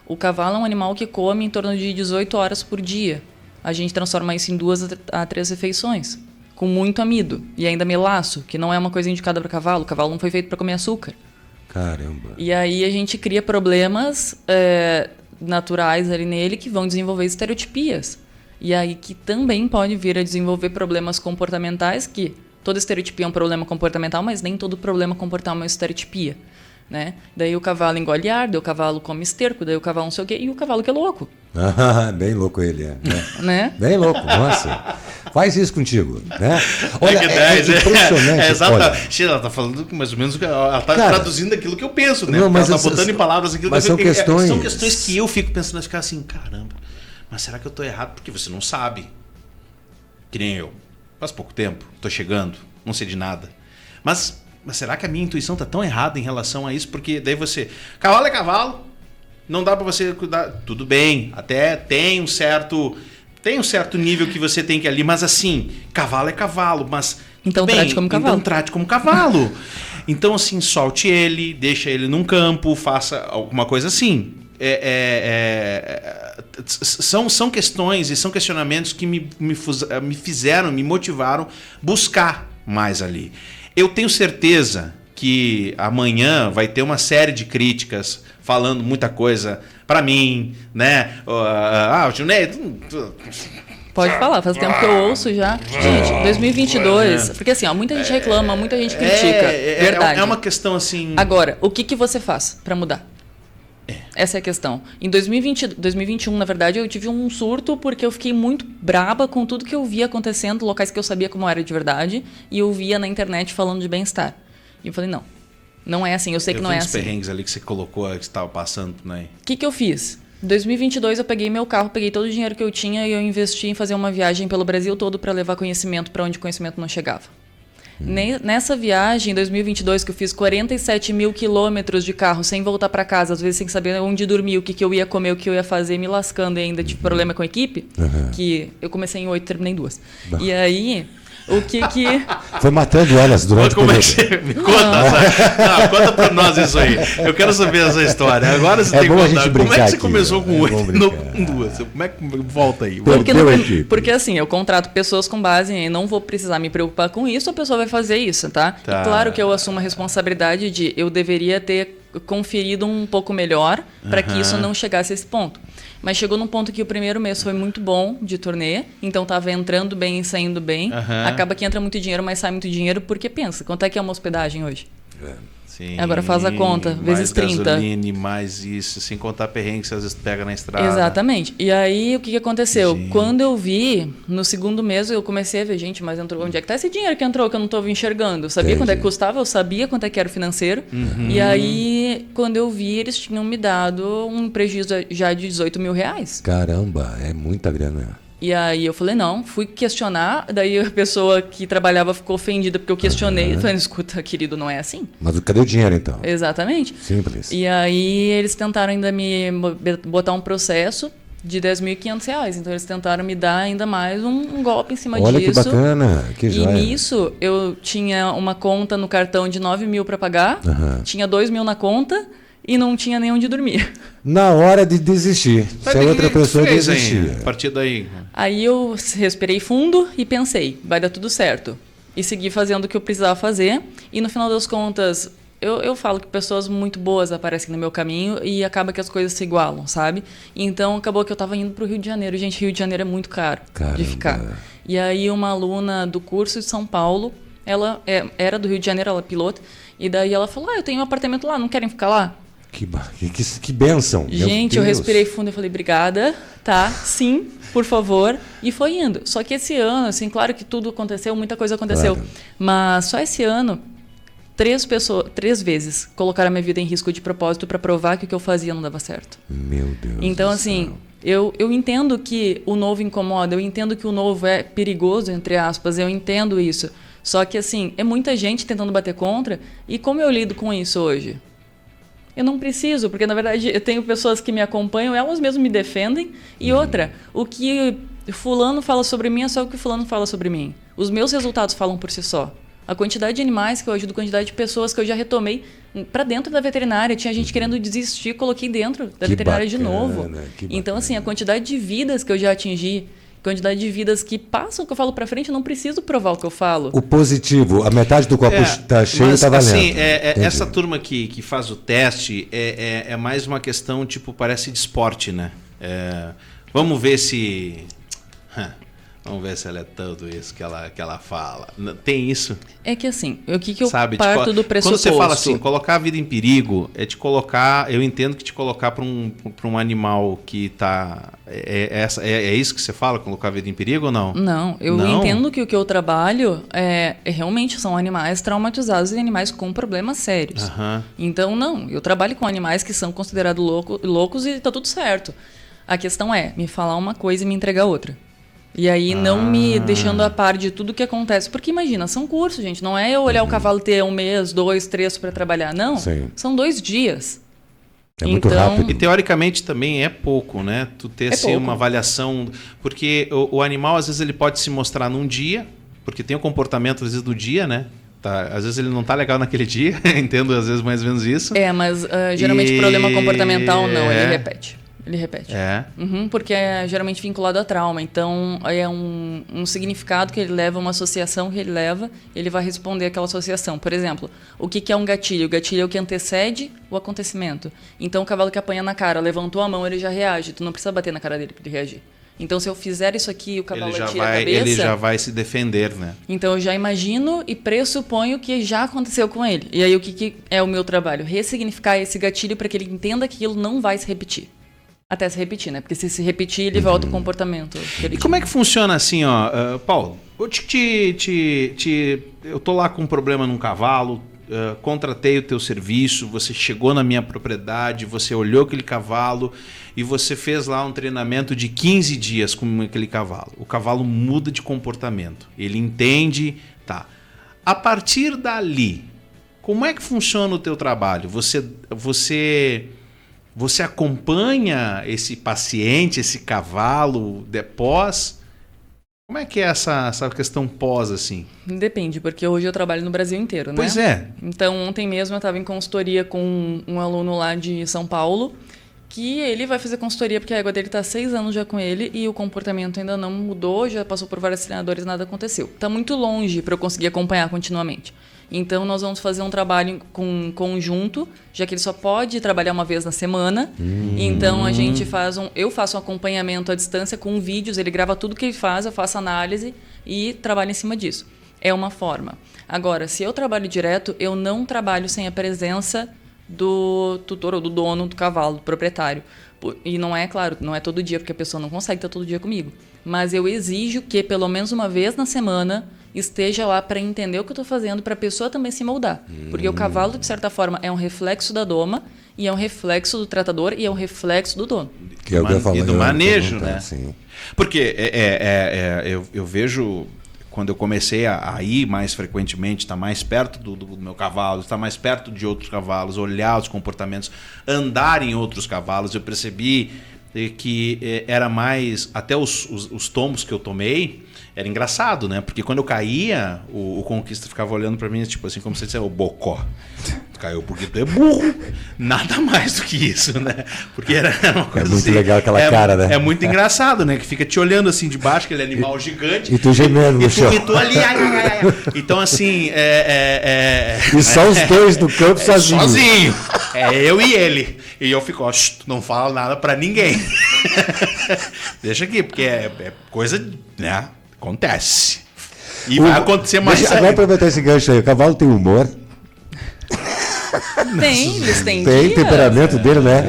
[SPEAKER 4] O cavalo é um animal que come em torno de 18 horas por dia. A gente transforma isso em 2 a 3 refeições, com muito amido e ainda melaço, que não é uma coisa indicada para cavalo. O cavalo não foi feito para comer açúcar.
[SPEAKER 2] Caramba.
[SPEAKER 4] E aí a gente cria problemas naturais ali nele que vão desenvolver estereotipias. E aí que também pode vir a desenvolver problemas comportamentais que... Toda estereotipia é um problema comportamental, mas nem todo problema comportamental é uma estereotipia, né? Daí o cavalo engole ar, daí o cavalo come esterco, daí o cavalo não sei o quê, e o cavalo que é louco.
[SPEAKER 2] Bem louco ele,
[SPEAKER 4] né?
[SPEAKER 2] Bem louco, nossa. Faz isso contigo, né?
[SPEAKER 3] Olha,
[SPEAKER 2] é impressionante.
[SPEAKER 3] Exatamente. Ela tá falando mais ou menos, ela tá traduzindo aquilo que eu penso, né?
[SPEAKER 2] Não, mas
[SPEAKER 3] ela tá botando em palavras aquilo
[SPEAKER 2] mas
[SPEAKER 3] que eu
[SPEAKER 2] questões...
[SPEAKER 3] São questões que eu fico pensando, ficar assim, caramba, mas será que eu tô errado? Porque você não sabe. Que nem eu. Faz pouco tempo, tô chegando, não sei de nada. Mas será que a minha intuição tá tão errada em relação a isso? Porque daí cavalo é cavalo, não dá para você cuidar. Tudo bem, até tem um certo nível que você tem que ir ali, mas assim, cavalo é cavalo, mas...
[SPEAKER 4] Então trate como cavalo.
[SPEAKER 3] Então trate como cavalo. Então assim, solte ele, deixa ele num campo, faça alguma coisa assim. São questões e são questionamentos que me motivaram buscar mais ali. Eu tenho certeza que amanhã vai ter uma série de críticas falando muita coisa para mim, né? O Junei...
[SPEAKER 4] Pode falar, faz tempo que eu ouço já. Gente, 2022... Porque assim, muita gente reclama, muita gente critica. Verdade.
[SPEAKER 3] É uma questão assim...
[SPEAKER 4] Agora, o que você faz para mudar? Essa é a questão. Em 2021, na verdade, eu tive um surto porque eu fiquei muito braba com tudo que eu via acontecendo, locais que eu sabia como era de verdade, e eu via na internet falando de bem-estar. E eu falei, não é assim, eu sei que não é assim.
[SPEAKER 3] Os perrengues ali que você colocou, que você estava passando, né?
[SPEAKER 4] O que eu fiz? Em 2022, eu peguei meu carro, peguei todo o dinheiro que eu tinha e eu investi em fazer uma viagem pelo Brasil todo para levar conhecimento para onde o conhecimento não chegava. Nessa viagem, em 2022, que eu fiz 47 mil quilômetros de carro sem voltar para casa, às vezes sem saber onde dormir, o que eu ia comer, o que eu ia fazer, me lascando e ainda tive problema com a equipe, que eu comecei em 8 e terminei em 2. E aí, o que...
[SPEAKER 2] Foi matando elas durante o
[SPEAKER 3] período. Me conta. Conta pra nós isso aí. Eu quero saber essa história. Agora você tem que contar. Como é que você começou com 8 e não com 2? Como é que volta aí?
[SPEAKER 4] Porque assim, eu contrato pessoas com base em não vou precisar me preocupar com isso, a pessoa vai fazer isso, tá? E claro que eu assumo a responsabilidade de eu deveria ter conferido um pouco melhor para que isso não chegasse a esse ponto. Mas chegou num ponto que o primeiro mês foi muito bom de turnê, então estava entrando bem e saindo bem. Acaba que entra muito dinheiro, mas sai muito dinheiro, porque pensa, quanto é que é uma hospedagem hoje?
[SPEAKER 3] Sim,
[SPEAKER 4] Agora faz a conta, vezes 30.
[SPEAKER 3] Mais gasolina, mais isso, sem contar perrengue que você às vezes pega na estrada.
[SPEAKER 4] Exatamente. E aí, o que aconteceu?
[SPEAKER 3] Gente.
[SPEAKER 4] Quando eu vi, no segundo mês, eu comecei a ver, gente, mas entrou, onde é que tá esse dinheiro que entrou, que eu não tô enxergando? Eu sabia quanto é que custava, eu sabia quanto é que era o financeiro. E aí, quando eu vi, eles tinham me dado um prejuízo já de 18 mil reais.
[SPEAKER 2] Caramba, é muita grana.
[SPEAKER 4] E aí eu falei, não, fui questionar, daí a pessoa que trabalhava ficou ofendida porque eu questionei. Eu falei, escuta, querido, não é assim?
[SPEAKER 2] Mas cadê o dinheiro, então?
[SPEAKER 4] Exatamente.
[SPEAKER 2] Simples.
[SPEAKER 4] E aí eles tentaram ainda me botar um processo de R$10.500. Então eles tentaram me dar ainda mais um golpe em cima
[SPEAKER 2] Olha
[SPEAKER 4] disso.
[SPEAKER 2] que bacana, que joia.
[SPEAKER 4] E nisso eu tinha uma conta no cartão de 9 mil para pagar, tinha 2 mil na conta e não tinha nem onde dormir.
[SPEAKER 2] Na hora de desistir. Se a outra pessoa desistir.
[SPEAKER 3] A partir daí.
[SPEAKER 4] Aí eu respirei fundo e pensei, vai dar tudo certo. E segui fazendo o que eu precisava fazer. E no final das contas, eu falo que pessoas muito boas aparecem no meu caminho e acaba que as coisas se igualam, sabe? Então acabou que eu estava indo para o Rio de Janeiro. Gente, Rio de Janeiro é muito caro de ficar. E aí uma aluna do curso de São Paulo, ela era do Rio de Janeiro, ela é piloto. E daí ela falou, eu tenho um apartamento lá, não querem ficar lá?
[SPEAKER 2] Que bênção.
[SPEAKER 4] Gente, eu respirei fundo e falei, obrigada, tá, sim, por favor. E foi indo. Só que esse ano, assim, claro que tudo aconteceu, muita coisa aconteceu. Claro. Mas só esse ano, 3 vezes colocaram a minha vida em risco de propósito para provar que o que eu fazia não dava certo.
[SPEAKER 2] Meu Deus.
[SPEAKER 4] Então, assim, eu entendo que o novo incomoda, eu entendo que o novo é perigoso, entre aspas, eu entendo isso. Só que, assim, é muita gente tentando bater contra. E como eu lido com isso hoje? Eu não preciso, porque na verdade eu tenho pessoas que me acompanham, elas mesmas me defendem. E outra, o que fulano fala sobre mim é só o que fulano fala sobre mim. Os meus resultados falam por si só. A quantidade de animais que eu ajudo, a quantidade de pessoas que eu já retomei para dentro da veterinária. Tinha gente querendo desistir, coloquei dentro da veterinária de novo. Então, assim, a quantidade de vidas que eu já atingi, quantidade de vidas que passam o que eu falo para frente, eu não preciso provar o que eu falo.
[SPEAKER 2] O positivo, a metade do copo está cheio, está valendo.
[SPEAKER 3] Assim, essa turma que faz o teste é mais uma questão, tipo, parece de esporte, né? Vamos ver se... Vamos ver se ela é tudo isso que ela fala. Tem isso?
[SPEAKER 4] É que assim, o que eu
[SPEAKER 3] sabe,
[SPEAKER 4] parto do pressuposto...
[SPEAKER 3] Quando você fala assim, colocar a vida em perigo, é te colocar... Eu entendo que te colocar para um animal que está... É isso que você fala, colocar a vida em perigo ou não?
[SPEAKER 4] Não, eu entendo que o que eu trabalho realmente são animais traumatizados e animais com problemas sérios. Então, não, eu trabalho com animais que são considerados loucos e está tudo certo. A questão é me falar uma coisa e me entregar outra. E aí não me deixando a par de tudo que acontece. Porque imagina, são cursos, gente. Não é eu olhar o cavalo ter 1 mês, 2, 3 para trabalhar. Não, são 2 dias.
[SPEAKER 2] É muito rápido.
[SPEAKER 3] E teoricamente também é pouco, né? Tu ter assim, uma avaliação... Porque o animal, às vezes, ele pode se mostrar num dia, porque tem o comportamento, às vezes, do dia, né? Às vezes ele não tá legal naquele dia. Entendo, às vezes, mais ou menos isso.
[SPEAKER 4] Mas geralmente problema comportamental não, ele repete. Ele repete. Porque é geralmente vinculado a trauma. Então, é um significado que ele leva, uma associação que ele leva, ele vai responder àquela associação. Por exemplo, o que é um gatilho? O gatilho é o que antecede o acontecimento. Então, o cavalo que apanha na cara, levantou a mão, ele já reage. Tu não precisa bater na cara dele para ele reagir. Então, se eu fizer isso aqui, o cavalo tira a cabeça...
[SPEAKER 3] Ele já vai se defender, né?
[SPEAKER 4] Então, eu já imagino e pressuponho que já aconteceu com ele. E aí, o que é o meu trabalho? Ressignificar esse gatilho para que ele entenda que aquilo não vai se repetir. Até se repetir, né? Porque se repetir, ele volta ao comportamento.
[SPEAKER 3] E como é que funciona assim, ó, Paulo? Eu tô lá com um problema num cavalo, contratei o teu serviço, você chegou na minha propriedade, você olhou aquele cavalo e você fez lá um treinamento de 15 dias com aquele cavalo. O cavalo muda de comportamento, ele entende, tá. A partir dali, como é que funciona o teu trabalho? Você acompanha esse paciente, esse cavalo pós? Como é que é essa questão pós, assim?
[SPEAKER 4] Depende, porque hoje eu trabalho no Brasil inteiro, né?
[SPEAKER 3] Pois é.
[SPEAKER 4] Então, ontem mesmo eu estava em consultoria com um aluno lá de São Paulo, que ele vai fazer consultoria porque a égua dele está há 6 anos já com ele e o comportamento ainda não mudou, já passou por vários treinadores, nada aconteceu. Está muito longe para eu conseguir acompanhar continuamente. Então, nós vamos fazer um trabalho conjunto, já que ele só pode trabalhar uma vez na semana. Então, eu faço um acompanhamento à distância com vídeos, ele grava tudo que ele faz, eu faço análise e trabalho em cima disso. é uma forma. Agora, se eu trabalho direto, eu não trabalho sem a presença do tutor ou do dono do cavalo, do proprietário. E não é, claro, não é todo dia, porque a pessoa não consegue estar todo dia comigo. Mas eu exijo que, pelo menos uma vez na semana, esteja lá para entender o que eu estou fazendo, para a pessoa também se moldar. Porque o cavalo, de certa forma, é um reflexo da doma, e é um reflexo do tratador, e é um reflexo do dono.
[SPEAKER 2] Que é o que eu falo,
[SPEAKER 3] e do manejo, né?
[SPEAKER 2] Sim.
[SPEAKER 3] Porque eu vejo, quando eu comecei a ir mais frequentemente, estar mais perto do meu cavalo, estar mais perto de outros cavalos, olhar os comportamentos, andar em outros cavalos, eu percebi que era mais... Até os tombos que eu tomei, era engraçado, né? Porque quando eu caía, o conquista ficava olhando pra mim, tipo assim, como se dissesse, o bocó. Tu caiu porque tu é burro. Nada mais do que isso, né? Porque era uma coisa
[SPEAKER 2] muito
[SPEAKER 3] assim,
[SPEAKER 2] legal aquela cara, né?
[SPEAKER 3] É muito engraçado, né? Que fica te olhando assim de baixo, aquele animal gigante.
[SPEAKER 2] E tu gemendo no chão.
[SPEAKER 3] E tu ali, ai. Então, assim,
[SPEAKER 2] E só os dois no campo sozinhos.
[SPEAKER 3] Sozinho. É eu e ele. E eu fico, ó, não falo nada pra ninguém. Deixa aqui, porque é coisa, né? Acontece. E vai acontecer mais.
[SPEAKER 2] Vai aproveitar esse gancho aí. O cavalo tem humor.
[SPEAKER 4] Tem, eles têm
[SPEAKER 2] Tem temperamento dele, né?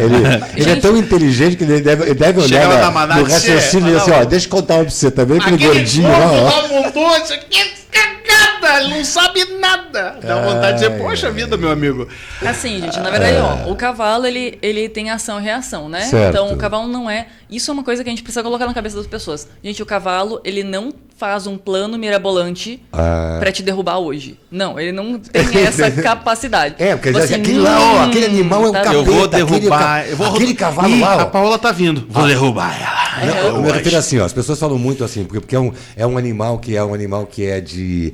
[SPEAKER 2] Ele é tão inteligente que ele deve olhar no raciocínio e assim, ó, deixa eu contar uma pra você também, aquele gordinho lá, ó.
[SPEAKER 3] Montou isso aqui, cagada, ele não sabe nada. Dá vontade de dizer, poxa vida, meu amigo.
[SPEAKER 4] Assim, gente, na verdade, ó, o cavalo, ele tem ação e reação, né?
[SPEAKER 2] Certo.
[SPEAKER 4] Então, o cavalo não é... Isso é uma coisa que a gente precisa colocar na cabeça das pessoas. Gente, o cavalo, ele não faz um plano mirabolante pra te derrubar hoje. Não, ele não tem essa capacidade.
[SPEAKER 2] Porque
[SPEAKER 4] Tipo
[SPEAKER 2] já aquele lá, ó, aquele animal é um
[SPEAKER 4] tá
[SPEAKER 2] capeta.
[SPEAKER 3] Eu vou derrubar.
[SPEAKER 2] Aquele cavalo lá, ó.
[SPEAKER 3] A Paola tá vindo. Vou derrubar ela.
[SPEAKER 2] Eu me refiro assim, ó, as pessoas falam muito assim, porque é um animal que é de...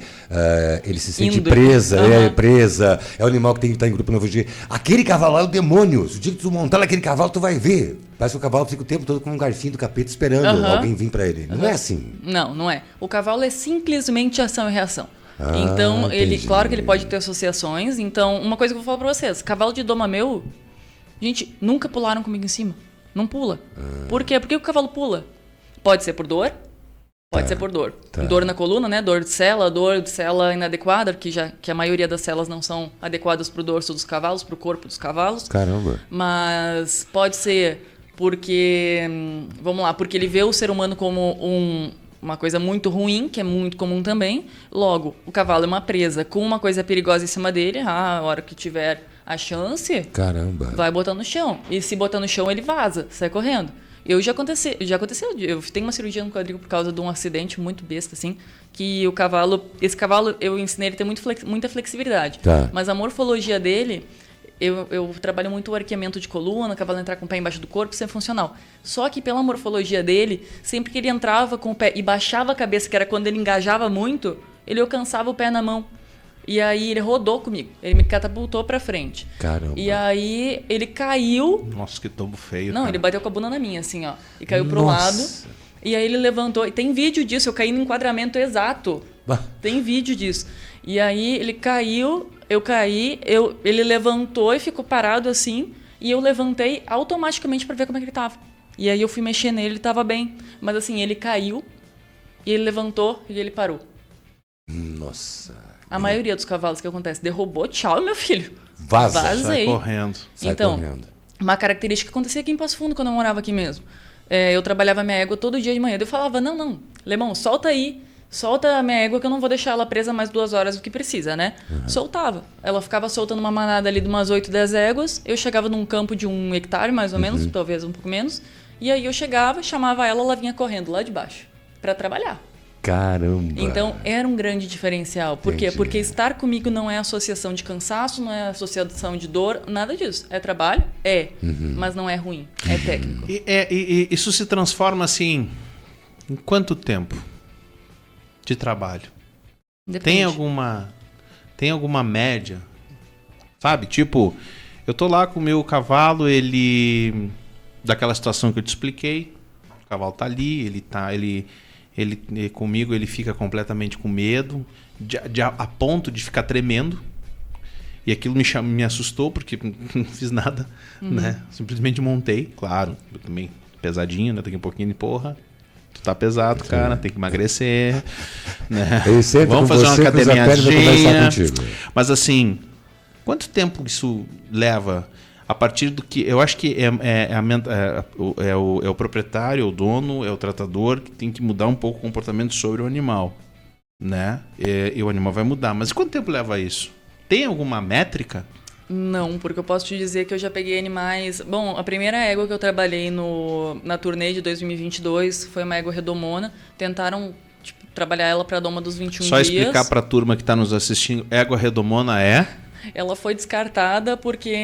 [SPEAKER 2] ele se sente presa, é um animal que tem que estar em grupo, não fugir. Aquele cavalo lá é o demônio. O dia que tu montar naquele cavalo, tu vai ver. Parece que o cavalo fica o tempo todo com um garfinho do capeta esperando alguém vir pra ele. Não é assim.
[SPEAKER 4] Não é. O cavalo é simplesmente ação e reação. Então,
[SPEAKER 2] entendi.
[SPEAKER 4] Claro que ele pode ter associações. Então, uma coisa que eu vou falar pra vocês. Cavalo de doma meu, gente, nunca pularam comigo em cima. Não pula. Por quê? Por que o cavalo pula? Pode ser por dor. Pode ser por dor. Dor na coluna, né? Dor de sela inadequada, que a maioria das celas não são adequadas pro dorso dos cavalos, pro corpo dos cavalos.
[SPEAKER 2] Caramba.
[SPEAKER 4] Mas pode ser porque, vamos lá, porque ele vê o ser humano como uma coisa muito ruim, que é muito comum também. Logo, o cavalo é uma presa com uma coisa perigosa em cima dele. A hora que tiver a chance,
[SPEAKER 2] caramba,
[SPEAKER 4] vai botar no chão. E se botar no chão, ele vaza, sai correndo. Já aconteceu. Eu tenho uma cirurgia no quadril por causa de um acidente muito besta, assim, que esse cavalo, eu ensinei ele a ter muita flexibilidade. Mas a morfologia dele, eu trabalho muito o arqueamento de coluna, o cavalo entrar com o pé embaixo do corpo, isso é funcional. Só que pela morfologia dele, sempre que ele entrava com o pé e baixava a cabeça, que era quando ele engajava muito, ele alcançava o pé na mão. E aí ele rodou comigo. Ele me catapultou pra frente.
[SPEAKER 2] Caramba.
[SPEAKER 4] E aí ele caiu.
[SPEAKER 3] Nossa, que tombo feio.
[SPEAKER 4] Não,
[SPEAKER 3] cara.
[SPEAKER 4] ele bateu com a bunda na minha, assim, ó. E caiu pro lado. E aí ele levantou. E tem vídeo disso, eu caí no enquadramento exato. Tem vídeo disso. E aí ele caiu, eu caí, ele levantou e ficou parado assim. E eu levantei automaticamente pra ver como é que ele tava. E aí eu fui mexer nele, ele tava bem. Mas assim, ele caiu, e ele levantou e ele parou.
[SPEAKER 2] Nossa.
[SPEAKER 4] A maioria dos cavalos que acontece, derrubou, tchau, meu filho.
[SPEAKER 2] Vazei.
[SPEAKER 3] Sai correndo.
[SPEAKER 4] Então, uma característica que acontecia aqui em Passo Fundo, quando eu morava aqui mesmo. Eu trabalhava minha égua todo dia de manhã. Eu falava, não, Lemão, solta aí. Solta a minha égua que eu não vou deixar ela presa mais 2 horas do que precisa, né? Soltava. Ela ficava soltando uma manada ali de umas 8, 10 éguas. Eu chegava num campo de 1 hectare, mais ou menos, talvez um pouco menos. E aí eu chegava, chamava ela vinha correndo lá de baixo para trabalhar.
[SPEAKER 2] Caramba.
[SPEAKER 4] Então, era um grande diferencial. Por quê? Porque estar comigo não é associação de cansaço, não é associação de dor, nada disso. É trabalho? Mas não é ruim. É técnico.
[SPEAKER 3] E isso se transforma, assim, em quanto tempo de trabalho?
[SPEAKER 4] Depende.
[SPEAKER 3] Tem alguma média? Sabe? Tipo, eu tô lá com o meu cavalo, ele... Daquela situação que eu te expliquei, o cavalo tá ali, ele comigo ele fica completamente com medo, a ponto de ficar tremendo. E aquilo me assustou, porque não fiz nada, né? Simplesmente montei, claro, eu também pesadinho, né? Daqui a pouquinho, porra, Tu tá pesado, cara, tem que emagrecer, né?
[SPEAKER 2] Ele senta
[SPEAKER 3] Vamos
[SPEAKER 2] com
[SPEAKER 3] fazer uma
[SPEAKER 2] você, cruza a perna e vai
[SPEAKER 3] academiazinha.
[SPEAKER 2] conversar contigo.
[SPEAKER 3] Mas assim, quanto tempo isso leva a partir do que... Eu acho que é o proprietário, é o dono, é o tratador que tem que mudar um pouco o comportamento sobre o animal, né? E o animal vai mudar. Mas quanto tempo leva isso? Tem alguma métrica?
[SPEAKER 4] Não, porque eu posso te dizer que eu já peguei animais... Bom, a primeira égua que eu trabalhei na turnê de 2022 foi uma égua redomona. Tentaram trabalhar ela para a doma dos 21
[SPEAKER 3] Só
[SPEAKER 4] dias.
[SPEAKER 3] explicar para a turma que está nos assistindo, égua redomona é...
[SPEAKER 4] Ela foi descartada porque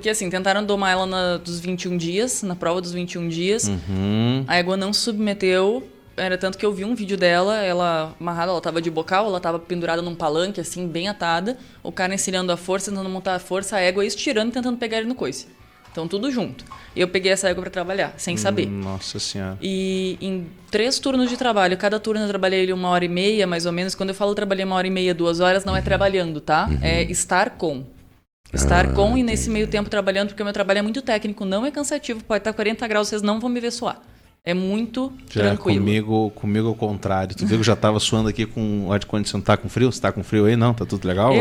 [SPEAKER 4] assim, tentaram domar ela dos 21 dias, na prova dos 21 dias.
[SPEAKER 3] Uhum.
[SPEAKER 4] A égua não se submeteu. Era tanto que eu vi um vídeo dela, ela amarrada, ela tava de bocal, ela tava pendurada num palanque, assim, bem atada. O cara ensinando a força, tentando montar a força, a égua estirando e tentando pegar ele no coice. Então, tudo junto. E eu peguei essa égua pra trabalhar, sem saber.
[SPEAKER 3] Nossa Senhora.
[SPEAKER 4] E em 3 turnos de trabalho, cada turno eu trabalhei ele 1h30, mais ou menos. Quando eu falo trabalhei 1h30, 2 horas, não é trabalhando, tá? É estar com. Estar com e nesse meio tempo trabalhando, porque o meu trabalho é muito técnico, não é cansativo, pode estar 40 graus, vocês não vão me ver suar. É muito tranquilo.
[SPEAKER 3] Comigo ao contrário. Tu viu que eu já tava suando aqui com o ar-condicionado. Tá com frio? Você tá com frio aí? Não, tá tudo legal?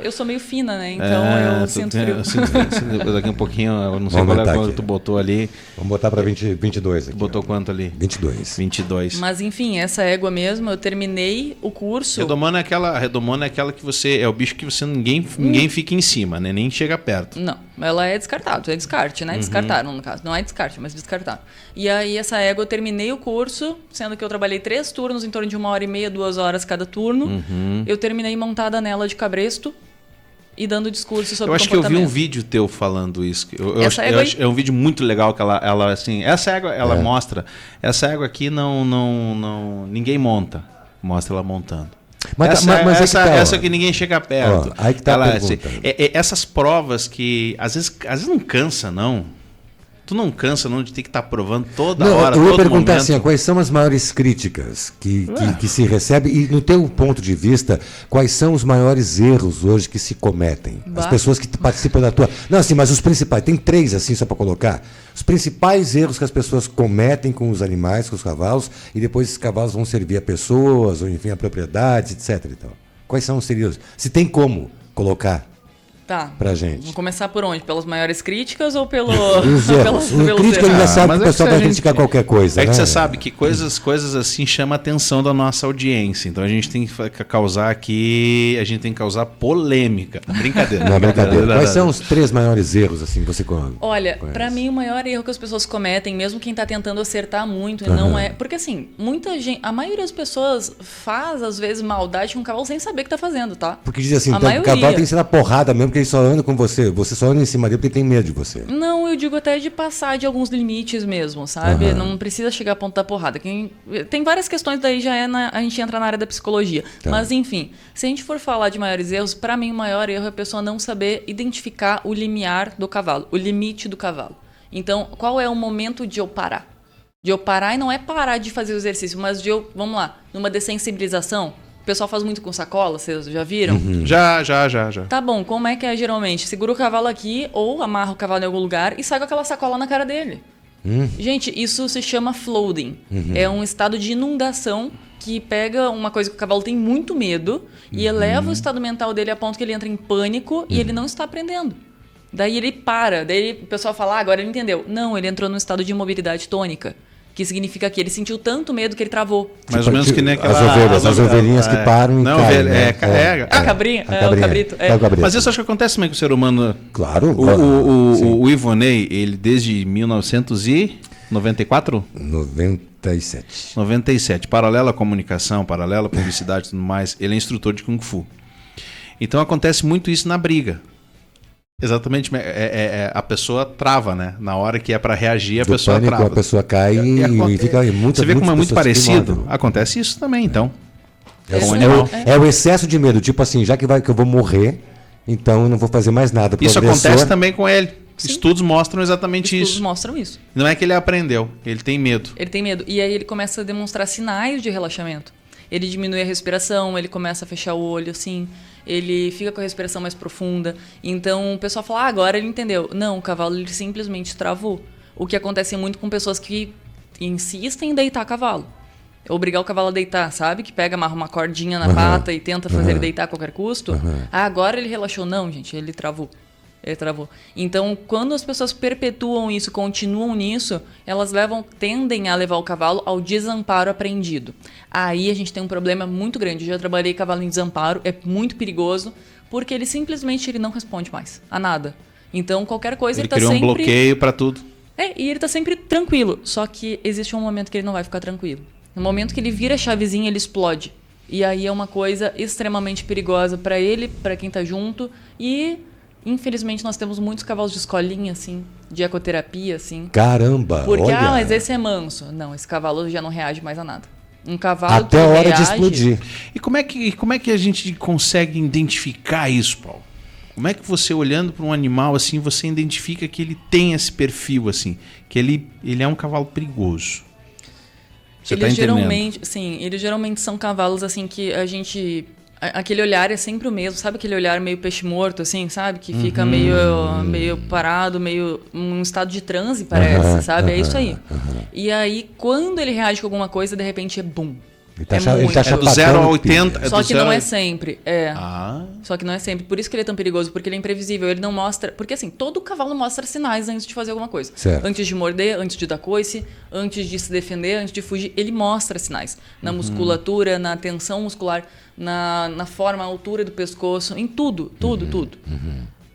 [SPEAKER 4] Eu sou meio fina, né? Então eu sinto frio.
[SPEAKER 3] Eu sinto frio. Daqui um pouquinho, eu não sei quando tu botou ali.
[SPEAKER 2] Vamos botar para 22 aqui.
[SPEAKER 3] Tu botou quanto ali?
[SPEAKER 2] 22.
[SPEAKER 3] 22.
[SPEAKER 4] Mas enfim, essa égua mesmo, eu terminei o curso.
[SPEAKER 3] Redomona é aquela que você... É o bicho que você ninguém fica em cima, né? Nem chega perto.
[SPEAKER 4] Não, ela é descartável. É descarte, né? Descartaram, no caso. Não é descarte, mas descartaram. E aí essa égua eu terminei o curso, sendo que eu trabalhei 3 turnos, em torno de 1h30, 2 horas cada turno. Eu terminei montada nela de cabresto e dando discurso sobre
[SPEAKER 3] eu acho que eu vi um vídeo teu falando isso. É um vídeo muito legal que ela assim, essa égua ela mostra, essa égua aqui não ninguém monta, mostra ela montando.
[SPEAKER 2] Mas
[SPEAKER 3] essa que ninguém chega perto.
[SPEAKER 2] Aí que tá
[SPEAKER 3] ela,
[SPEAKER 2] a pergunta.
[SPEAKER 3] Essas provas que às vezes não cansa, não. Tu não cansa não de ter que estar provando toda hora, todo
[SPEAKER 2] eu ia perguntar
[SPEAKER 3] momento.
[SPEAKER 2] assim, quais são as maiores críticas que se recebe e no teu ponto de vista, quais são os maiores erros hoje que se cometem? As pessoas que participam da tua... Não, assim, mas os principais, tem 3 assim só para colocar. Os principais erros que as pessoas cometem com os animais, com os cavalos, e depois esses cavalos vão servir a pessoas, ou enfim, a propriedades, etc. Então, quais são os serios? Se tem como colocar?
[SPEAKER 4] Tá.
[SPEAKER 2] Pra gente.
[SPEAKER 4] Vamos começar por onde? Pelas maiores críticas ou pelo...
[SPEAKER 2] Os erros. O crítico ele já sabe que o pessoal vai criticar qualquer coisa.
[SPEAKER 3] É que
[SPEAKER 2] né?
[SPEAKER 3] você sabe que coisas assim chamam a atenção da nossa audiência. Então a gente tem que causar aqui, a gente tem que causar polêmica. Brincadeira.
[SPEAKER 2] Não, brincadeira. Quais são os 3 maiores erros assim que você
[SPEAKER 4] Olha,
[SPEAKER 2] conhece?
[SPEAKER 4] pra mim o maior erro que as pessoas cometem, mesmo quem tá tentando acertar muito, não é... Porque assim, muita gente, a maioria das pessoas faz às vezes maldade com o cavalo sem saber o que tá fazendo, tá?
[SPEAKER 2] Porque diz assim,
[SPEAKER 4] A
[SPEAKER 2] então, o
[SPEAKER 4] maioria.
[SPEAKER 2] cavalo tem que ser na porrada mesmo, porque ele só anda com você. Você só anda em cima dele porque ele tem medo de você.
[SPEAKER 4] Não, eu digo até de passar de alguns limites mesmo, sabe? Não precisa chegar a ponto da porrada. Tem várias questões, daí já a gente entra na área da psicologia.
[SPEAKER 2] Tá.
[SPEAKER 4] Mas enfim, se a gente for falar de maiores erros, pra mim o maior erro é a pessoa não saber identificar o limiar do cavalo, o limite do cavalo. Então, qual é o momento de eu parar? De eu parar e não é parar de fazer o exercício, mas de eu, vamos lá, numa dessensibilização. O pessoal faz muito com sacola, vocês já viram?
[SPEAKER 3] Já.
[SPEAKER 4] Tá bom, como é que é geralmente? Segura o cavalo aqui ou amarra o cavalo em algum lugar e sai com aquela sacola na cara dele. Gente, isso se chama flooding. É um estado de inundação que pega uma coisa que o cavalo tem muito medo e eleva o estado mental dele a ponto que ele entra em pânico e ele não está aprendendo. Daí ele para, daí o pessoal fala, agora ele entendeu. Não, ele entrou num estado de imobilidade tônica. Que significa que ele sentiu tanto medo que ele travou.
[SPEAKER 3] Mais ou menos que nem aquela...
[SPEAKER 2] As ovelhinhas que param e caem.
[SPEAKER 4] A cabrinha? O cabrito.
[SPEAKER 3] Mas isso acho que acontece também com o ser humano.
[SPEAKER 2] Claro.
[SPEAKER 3] O Ivonei, ele desde 1994? 97. Paralela à comunicação, paralela à publicidade e tudo mais, ele é instrutor de Kung Fu. Então acontece muito isso na briga. Exatamente, a pessoa trava, né? Na hora que é para reagir, a pessoa trava.
[SPEAKER 2] A pessoa cai e fica muito.
[SPEAKER 3] Você vê como é muito parecido? Acontece isso também, então.
[SPEAKER 2] É o excesso de medo, tipo assim, já que eu vou morrer, então eu não vou fazer mais nada.
[SPEAKER 3] Isso acontece também com ele. Sim. Estudos mostram exatamente isso.
[SPEAKER 4] Estudos mostram isso.
[SPEAKER 3] Não é que ele aprendeu, ele tem medo.
[SPEAKER 4] Ele tem medo. E aí ele começa a demonstrar sinais de relaxamento. Ele diminui a respiração, ele começa a fechar o olho, assim, ele fica com a respiração mais profunda. Então o pessoal fala, agora ele entendeu. Não, o cavalo ele simplesmente travou. O que acontece muito com pessoas que insistem em deitar cavalo. Obrigar o cavalo a deitar, sabe? Que pega, amarra uma cordinha na pata e tenta fazer ele deitar a qualquer custo. Ah, agora ele relaxou. Não, gente, ele travou. Ele travou. Então, quando as pessoas perpetuam isso, continuam nisso, elas tendem a levar o cavalo ao desamparo aprendido. Aí a gente tem um problema muito grande. Eu já trabalhei cavalo em desamparo, é muito perigoso, porque ele simplesmente não responde mais a nada. Então, qualquer coisa ele tá
[SPEAKER 3] criou
[SPEAKER 4] sempre...
[SPEAKER 3] um bloqueio para tudo.
[SPEAKER 4] E ele tá sempre tranquilo. Só que existe um momento que ele não vai ficar tranquilo. No momento que ele vira a chavezinha, ele explode. E aí é uma coisa extremamente perigosa para ele, para quem tá junto. E, infelizmente, nós temos muitos cavalos de escolinha, assim, de ecoterapia, assim.
[SPEAKER 2] Caramba,
[SPEAKER 4] Porque,
[SPEAKER 2] olha.
[SPEAKER 4] mas esse é manso. Não, esse cavalo já não reage mais a nada. Um cavalo
[SPEAKER 2] Até
[SPEAKER 4] que
[SPEAKER 2] a hora
[SPEAKER 4] reage,
[SPEAKER 2] de explodir.
[SPEAKER 3] E como é que a gente consegue identificar isso, Paulo? Como é que você, olhando para um animal assim, você identifica que ele tem esse perfil, assim, que ele é um cavalo perigoso? Você está entendendo?
[SPEAKER 4] Eles geralmente são cavalos assim que a gente... Aquele olhar é sempre o mesmo, sabe aquele olhar meio peixe morto, assim, sabe? Que fica meio parado, meio um estado de transe, parece, sabe? É isso aí. E aí, quando ele reage com alguma coisa, de repente é bum.
[SPEAKER 2] Ele tá
[SPEAKER 3] É do 0 a 80.
[SPEAKER 4] Só que não é sempre.
[SPEAKER 3] Ah.
[SPEAKER 4] Só que não é sempre. Por isso que ele é tão perigoso, porque ele é imprevisível. Ele não mostra... Porque assim, todo cavalo mostra sinais antes de fazer alguma coisa.
[SPEAKER 2] Certo.
[SPEAKER 4] Antes de morder, antes de dar coice, antes de se defender, antes de fugir. Ele mostra sinais. Na musculatura, na tensão muscular, na forma, altura do pescoço, em tudo.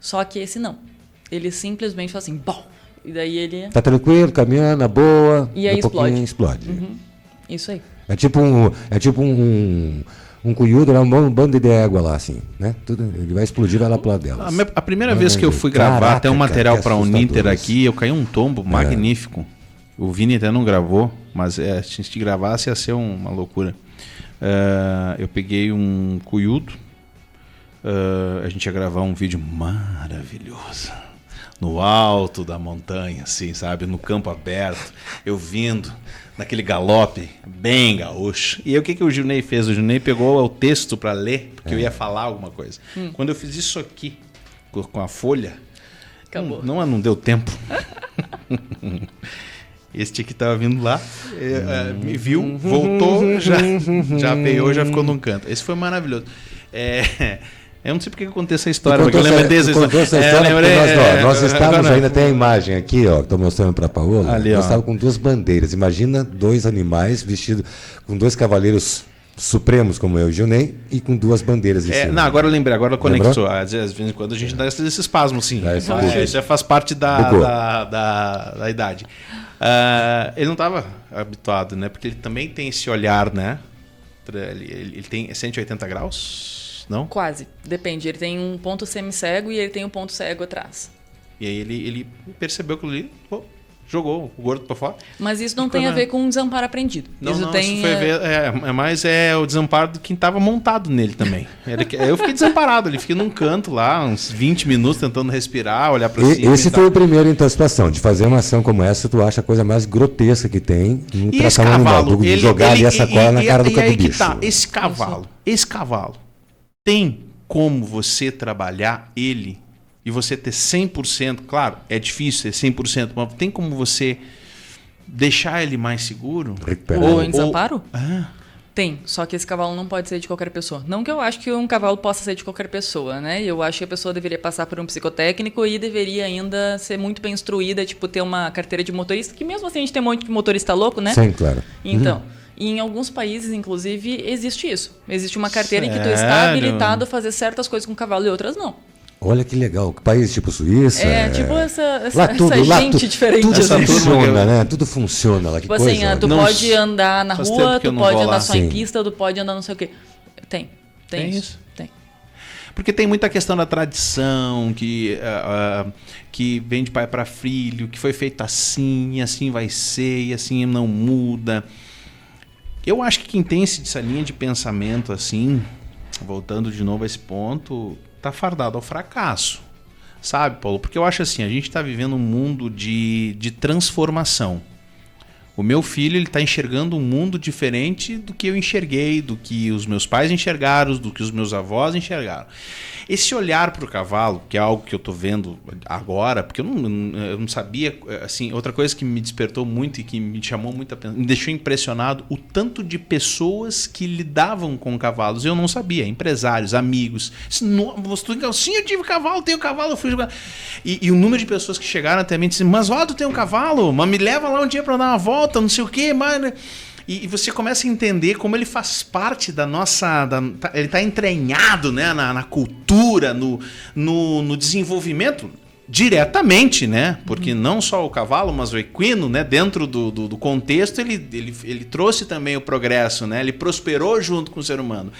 [SPEAKER 4] Só que esse não. Ele simplesmente faz assim, bom. E daí ele...
[SPEAKER 2] Tá tranquilo, caminhando, na boa.
[SPEAKER 4] E aí
[SPEAKER 2] explode.
[SPEAKER 4] Isso aí.
[SPEAKER 2] É tipo um cunhudo, um bando de égua lá, assim, né? Ele vai explodir, vai lá pro lado dela.
[SPEAKER 3] A primeira vez que eu fui gravar até um material para o Ninter aqui, eu caí um tombo magnífico. O Vini até não gravou, mas se a gente gravasse ia ser uma loucura. Eu peguei um cunhudo, a gente ia gravar um vídeo maravilhoso. No alto da montanha, assim, sabe? No campo aberto, eu vindo naquele galope bem gaúcho. E aí o que o Junei fez? O Junei pegou o texto para ler, porque eu ia falar alguma coisa. Quando eu fiz isso aqui, com a folha,
[SPEAKER 4] Acabou.
[SPEAKER 3] Não deu tempo. Este que estava vindo lá, me viu, voltou, já apeou, já ficou num canto. Esse foi maravilhoso. Eu não sei porque eu contei essa história, porque eu lembrei dessa história.
[SPEAKER 2] Nós estávamos, ainda tem a imagem aqui, ó, que estou mostrando para a Paola.
[SPEAKER 3] Ali,
[SPEAKER 2] nós estávamos com duas bandeiras. Imagina dois animais vestidos com dois cavaleiros supremos, como eu e o Junei, e com duas bandeiras em cima.
[SPEAKER 3] Não, agora eu lembrei, agora conectou. Às vezes em quando a gente dá esse espasmo, sim. Isso já faz parte da idade. Ele não estava habituado, né? Porque ele também tem esse olhar, né? Ele tem 180 graus. Não?
[SPEAKER 4] Quase. Depende. Ele tem um ponto semi-cego e ele tem um ponto cego atrás.
[SPEAKER 3] E aí ele percebeu aquilo ali, jogou o gordo pra fora.
[SPEAKER 4] Mas isso não tem a ver com um desamparo aprendido.
[SPEAKER 3] Isso foi mais o desamparo de quem estava montado nele também. Eu fiquei desamparado, ele fica num canto lá, uns 20 minutos tentando respirar, olhar pra cima.
[SPEAKER 2] Esse foi o primeiro, então, situação. De fazer uma ação como essa, tu acha a coisa mais grotesca que tem em tratar um animal. Jogar ali essa cola na cara do bicho.
[SPEAKER 3] Esse cavalo tem como você trabalhar ele e você ter 100%, claro, é difícil ter 100%, mas tem como você deixar ele mais seguro?
[SPEAKER 4] Ou em desamparo? Tem, só que esse cavalo não pode ser de qualquer pessoa. Não que eu acho que um cavalo possa ser de qualquer pessoa, né? Eu acho que a pessoa deveria passar por um psicotécnico e deveria ainda ser muito bem instruída, tipo, ter uma carteira de motorista, que mesmo assim a gente tem um monte de motorista louco, né?
[SPEAKER 2] Sim, claro.
[SPEAKER 4] Então... E em alguns países, inclusive, existe isso. Existe uma carteira em que tu está habilitado a fazer certas coisas com o cavalo e outras não.
[SPEAKER 2] Olha que legal. País tipo Suíça.
[SPEAKER 4] Tipo essa
[SPEAKER 2] lá
[SPEAKER 4] gente diferente.
[SPEAKER 2] Tudo
[SPEAKER 4] assim.
[SPEAKER 2] funciona, né? Tudo funciona lá. Que
[SPEAKER 4] tipo
[SPEAKER 2] coisa,
[SPEAKER 4] assim, tu pode andar na rua, tu pode andar só em pista, tu pode andar não sei o quê. Tem isso. Tem.
[SPEAKER 3] Porque tem muita questão da tradição, que vem de pai para filho, que foi feito assim, e assim vai ser, e assim não muda. Eu acho que quem tem essa linha de pensamento assim, voltando de novo a esse ponto, tá fardado ao fracasso. Sabe, Paulo? Porque eu acho assim, a gente está vivendo um mundo de transformação. O meu filho, ele está enxergando um mundo diferente do que eu enxerguei, do que os meus pais enxergaram, do que os meus avós enxergaram. Esse olhar para o cavalo, que é algo que eu estou vendo agora, porque eu não sabia, assim, outra coisa que me despertou muito e que me chamou muito a atenção, me deixou impressionado, o tanto de pessoas que lidavam com cavalos. Eu não sabia, empresários, amigos. Sim, eu tive cavalo, tenho cavalo, eu fui jogar. E o número de pessoas que chegaram até mim e disseram, mas ó, tu tem um cavalo, mas me leva lá um dia para dar uma volta, não sei o quê, mas... E você começa a entender como ele faz parte da nossa... ele está entranhado, né, na cultura, no desenvolvimento diretamente, né? Porque não só o cavalo, mas o equino, né, dentro do contexto, ele trouxe também o progresso, né? Ele prosperou junto com o ser humano.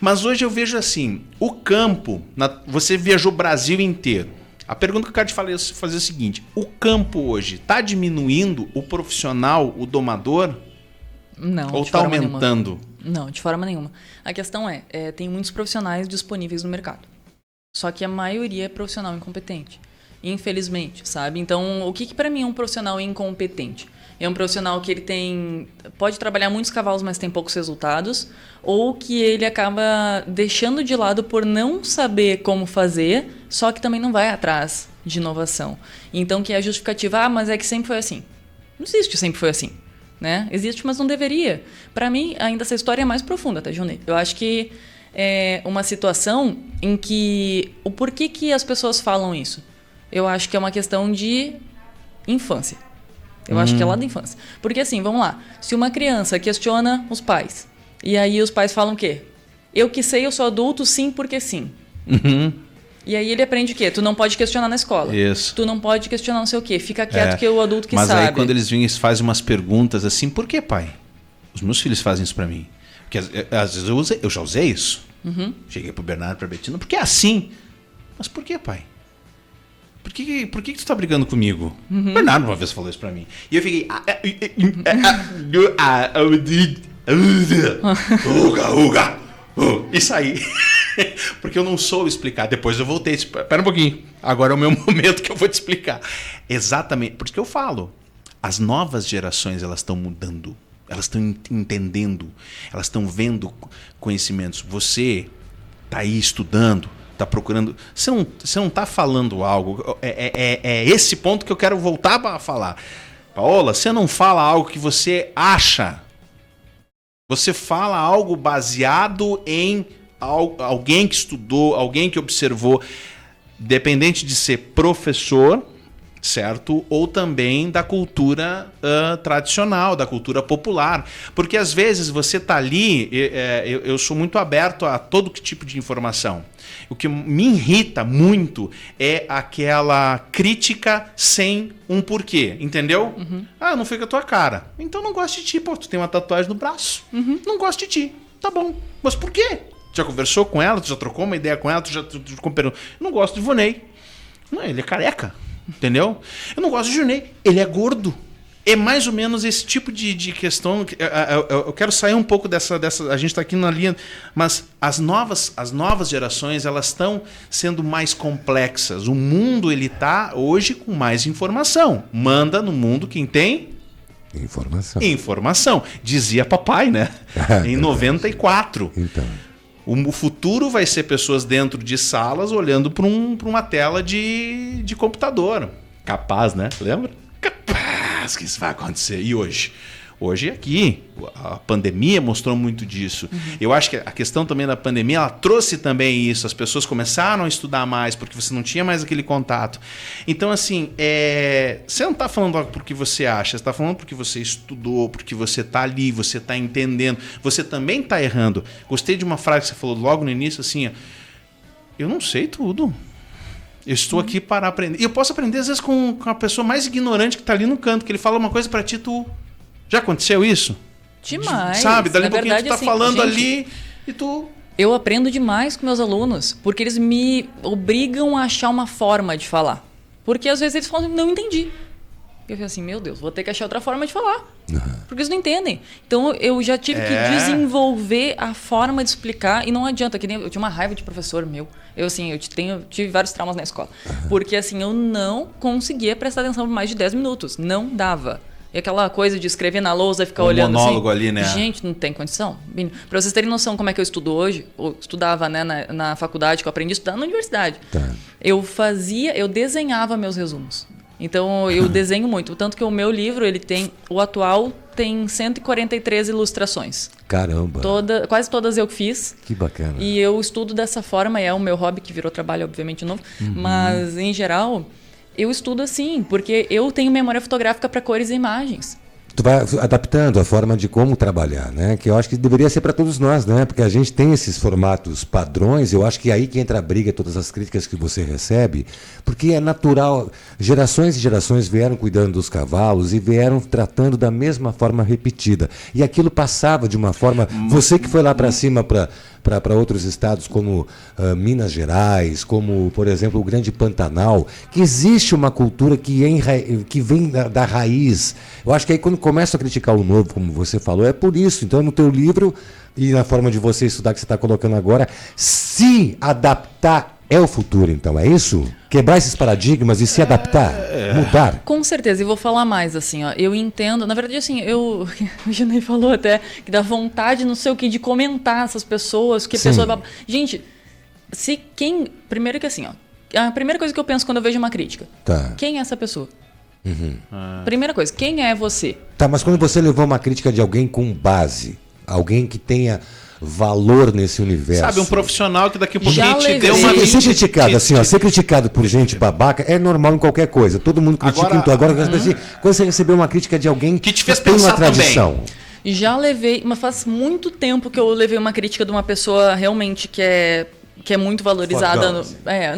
[SPEAKER 3] Mas hoje eu vejo assim, o campo... você viajou o Brasil inteiro. A pergunta que eu quero te fazer é o seguinte, o campo hoje está diminuindo o profissional, o domador...
[SPEAKER 4] Não,
[SPEAKER 3] ou está aumentando?
[SPEAKER 4] Não, de forma nenhuma. A questão tem muitos profissionais disponíveis no mercado. Só que a maioria é profissional incompetente. Infelizmente, sabe? Então, o que para mim é um profissional incompetente? É um profissional que ele pode trabalhar muitos cavalos, mas tem poucos resultados, ou que ele acaba deixando de lado por não saber como fazer, só que também não vai atrás de inovação. Então, que é a justificativa, mas é que sempre foi assim. Não existe sempre foi assim. Né? Existe, mas não deveria. Para mim, ainda essa história é mais profunda, tá, Junei? Eu acho que é uma situação em que... O porquê que as pessoas falam isso? Eu acho que é uma questão de infância. Eu acho que é lá da infância. Porque assim, vamos lá. Se uma criança questiona os pais, e aí os pais falam o quê? Eu que sei, eu sou adulto, sim, porque sim.
[SPEAKER 3] Uhum.
[SPEAKER 4] E aí ele aprende o quê? Tu não pode questionar na escola.
[SPEAKER 3] Isso.
[SPEAKER 4] Tu não pode questionar não sei o quê. Fica quieto que é o adulto que
[SPEAKER 3] mas
[SPEAKER 4] sabe.
[SPEAKER 3] Mas aí quando eles vêm e fazem umas perguntas assim, por que, pai? Os meus filhos fazem isso pra mim. Porque às vezes eu já usei isso.
[SPEAKER 4] Uhum.
[SPEAKER 3] Cheguei pro Bernardo, pra Betina, porque é assim. Mas por que, pai? Por que tu tá brigando comigo?
[SPEAKER 4] Uhum.
[SPEAKER 3] Bernardo uma vez falou isso pra mim. E eu fiquei... Uga. E saí. Porque eu não soube explicar. Depois eu voltei. Espera um pouquinho. Agora é o meu momento que eu vou te explicar. Exatamente. Por isso que eu falo. As novas gerações, elas estão mudando. Elas estão entendendo. Elas estão vendo conhecimentos. Você está aí estudando, está procurando. Você não está falando algo. É esse ponto que eu quero voltar para falar. Paola, você não fala algo que você acha. Você fala algo baseado em alguém que estudou, alguém que observou, dependente de ser professor, certo? Ou também da cultura tradicional, da cultura popular. Porque às vezes você está ali, eu sou muito aberto a todo tipo de informação. O que me irrita muito é aquela crítica sem um porquê, entendeu?
[SPEAKER 4] Uhum.
[SPEAKER 3] Ah, não foi com a tua cara. Então não gosto de ti. Pô, tu tem uma tatuagem no braço.
[SPEAKER 4] Uhum.
[SPEAKER 3] Não gosto de ti. Tá bom. Mas por quê? Tu já conversou com ela? Tu já trocou uma ideia com ela? Tu comparou? Não gosto de Vonei. Não, ele é careca. Entendeu? Eu não gosto de Junei. Ele é gordo. É mais ou menos esse tipo de questão. Eu quero sair um pouco dessa. A gente está aqui na linha. Mas as novas gerações, elas estão sendo mais complexas. O mundo, ele está hoje com mais informação. Manda no mundo quem tem informação. Dizia papai, né? Em 94.
[SPEAKER 2] Então.
[SPEAKER 3] O futuro vai ser pessoas dentro de salas olhando para uma tela de computador. Capaz, né? Lembra? Capaz que isso vai acontecer. E hoje? Hoje aqui, a pandemia mostrou muito disso. Uhum. Eu acho que a questão também da pandemia, ela trouxe também isso. As pessoas começaram a estudar mais, porque você não tinha mais aquele contato. Então, assim, você não está falando algo porque você acha, você está falando porque você estudou, porque você está ali, você está entendendo. Você também está errando. Gostei de uma frase que você falou logo no início, assim, ó, eu não sei tudo. Eu estou aqui para aprender. E eu posso aprender, às vezes, com a pessoa mais ignorante que está ali no canto, que ele fala uma coisa para ti, tu... Já aconteceu isso?
[SPEAKER 4] Demais.
[SPEAKER 3] Sabe, dali a pouquinho tu tá
[SPEAKER 4] assim,
[SPEAKER 3] falando
[SPEAKER 4] gente,
[SPEAKER 3] ali e tu...
[SPEAKER 4] Eu aprendo demais com meus alunos, porque eles me obrigam a achar uma forma de falar. Porque às vezes eles falam, não entendi. Eu fico assim, meu Deus, vou ter que achar outra forma de falar. Porque eles não entendem. então eu já tive que desenvolver a forma de explicar, e não adianta, que nem eu tinha uma raiva de professor meu. Eu tive vários traumas na escola. Porque assim, eu não conseguia prestar atenção por mais de 10 minutos. Não dava. E aquela coisa de escrever na lousa e ficar olhando
[SPEAKER 3] monólogo
[SPEAKER 4] assim.
[SPEAKER 3] ali, né?
[SPEAKER 4] Gente, não tem condição. Para vocês terem noção como é que eu estudo hoje, ou estudava, né, na faculdade, que eu aprendi a estudar na universidade.
[SPEAKER 2] Tá.
[SPEAKER 4] Eu desenhava meus resumos. Então, eu desenho muito. Tanto que o meu livro, o atual tem 143 ilustrações.
[SPEAKER 2] Caramba.
[SPEAKER 4] Quase todas eu que fiz.
[SPEAKER 2] Que bacana.
[SPEAKER 4] E eu estudo dessa forma, e é o meu hobby, que virou trabalho, obviamente, novo. Mas, em geral, eu estudo assim, porque eu tenho memória fotográfica para cores e imagens.
[SPEAKER 2] Tu vai adaptando a forma de como trabalhar, né? Que eu acho que deveria ser para todos nós, né? Porque a gente tem esses formatos padrões, eu acho que é aí que entra a briga, todas as críticas que você recebe, porque é natural, gerações e gerações vieram cuidando dos cavalos e vieram tratando da mesma forma repetida. E aquilo passava de uma forma... Você que foi lá para cima para outros estados como Minas Gerais, como, por exemplo, o Grande Pantanal, que existe uma cultura que vem da raiz. Eu acho que aí quando começa a criticar o novo, como você falou, é por isso. Então, no teu livro e na forma de você estudar que você está colocando agora, se adaptar é o futuro, então, é isso? Quebrar esses paradigmas e se adaptar, mudar.
[SPEAKER 4] Com certeza, e vou falar mais, assim, ó, eu entendo, na verdade, assim, o Janei falou até, que dá vontade, não sei o que, de comentar essas pessoas, que a pessoa... Gente, primeiro que assim, ó, a primeira coisa que eu penso quando eu vejo uma crítica, quem é essa pessoa? Primeira coisa, quem é você?
[SPEAKER 2] Tá, mas quando você levou uma crítica de alguém com base, alguém que tenha valor nesse universo.
[SPEAKER 3] Sabe, um profissional que daqui a pouquinho te
[SPEAKER 4] levei.
[SPEAKER 3] deu uma...
[SPEAKER 2] Ser criticado, assim, ó, ser criticado por gente babaca é normal em qualquer coisa. Todo mundo critica em tudo. Agora, quando você recebeu uma crítica de alguém
[SPEAKER 3] que te fez
[SPEAKER 2] tem uma
[SPEAKER 3] pensar
[SPEAKER 2] tradição.
[SPEAKER 4] Já levei, mas faz muito tempo que eu levei uma crítica de uma pessoa realmente que é muito valorizada.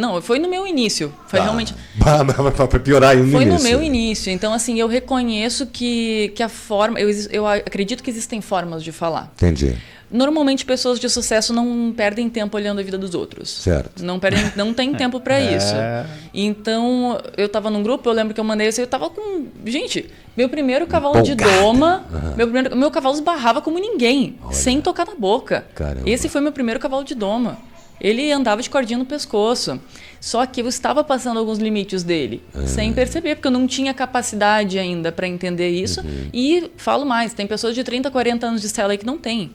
[SPEAKER 4] Não, foi no meu início. Foi realmente.
[SPEAKER 2] Para piorar aí no
[SPEAKER 4] Foi
[SPEAKER 2] início.
[SPEAKER 4] no meu início. Então, assim, eu reconheço que a forma. Eu acredito que existem formas de falar.
[SPEAKER 2] Entendi.
[SPEAKER 4] Normalmente, pessoas de sucesso não perdem tempo olhando a vida dos outros.
[SPEAKER 2] Certo.
[SPEAKER 4] Não tem tempo para isso. Então, eu tava num grupo, eu lembro que eu mandei assim, eu tava com... Gente, meu primeiro cavalo de doma, meu cavalo esbarrava como ninguém, sem tocar na boca.
[SPEAKER 2] Caramba.
[SPEAKER 4] Esse foi meu primeiro cavalo de doma. Ele andava de cordinha no pescoço. Só que eu estava passando alguns limites dele, sem perceber, porque eu não tinha capacidade ainda para entender isso. E falo mais, tem pessoas de 30, 40 anos de cela aí que não tem.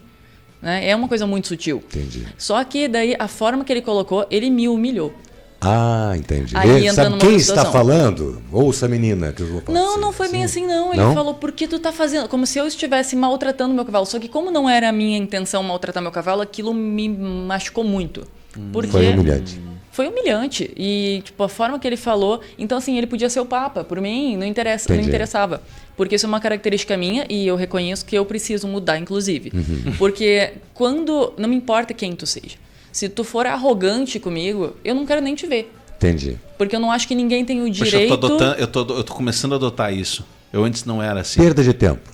[SPEAKER 4] Né? É uma coisa muito sutil.
[SPEAKER 2] Entendi.
[SPEAKER 4] Só que daí, a forma que ele colocou, ele me humilhou.
[SPEAKER 2] Ah, entendi.
[SPEAKER 4] Aí,
[SPEAKER 2] Sabe quem está falando? Ouça, menina, que eu vou falar.
[SPEAKER 4] Não foi bem assim, não. Ele falou, por que tu tá fazendo? Como se eu estivesse maltratando meu cavalo. Só que como não era a minha intenção maltratar meu cavalo, aquilo me machucou muito. Porque
[SPEAKER 2] Foi humilhante.
[SPEAKER 4] Foi humilhante. E, tipo, a forma que ele falou... Então, assim, ele podia ser o Papa. Por mim, não interessava. Porque isso é uma característica minha e eu reconheço que eu preciso mudar, inclusive. Porque quando... Não me importa quem tu seja. Se tu for arrogante comigo, eu não quero nem te ver.
[SPEAKER 2] Entendi.
[SPEAKER 4] Porque eu não acho que ninguém tem o direito...
[SPEAKER 3] Poxa, eu tô começando a adotar isso. Eu antes não era assim.
[SPEAKER 2] Perda de tempo.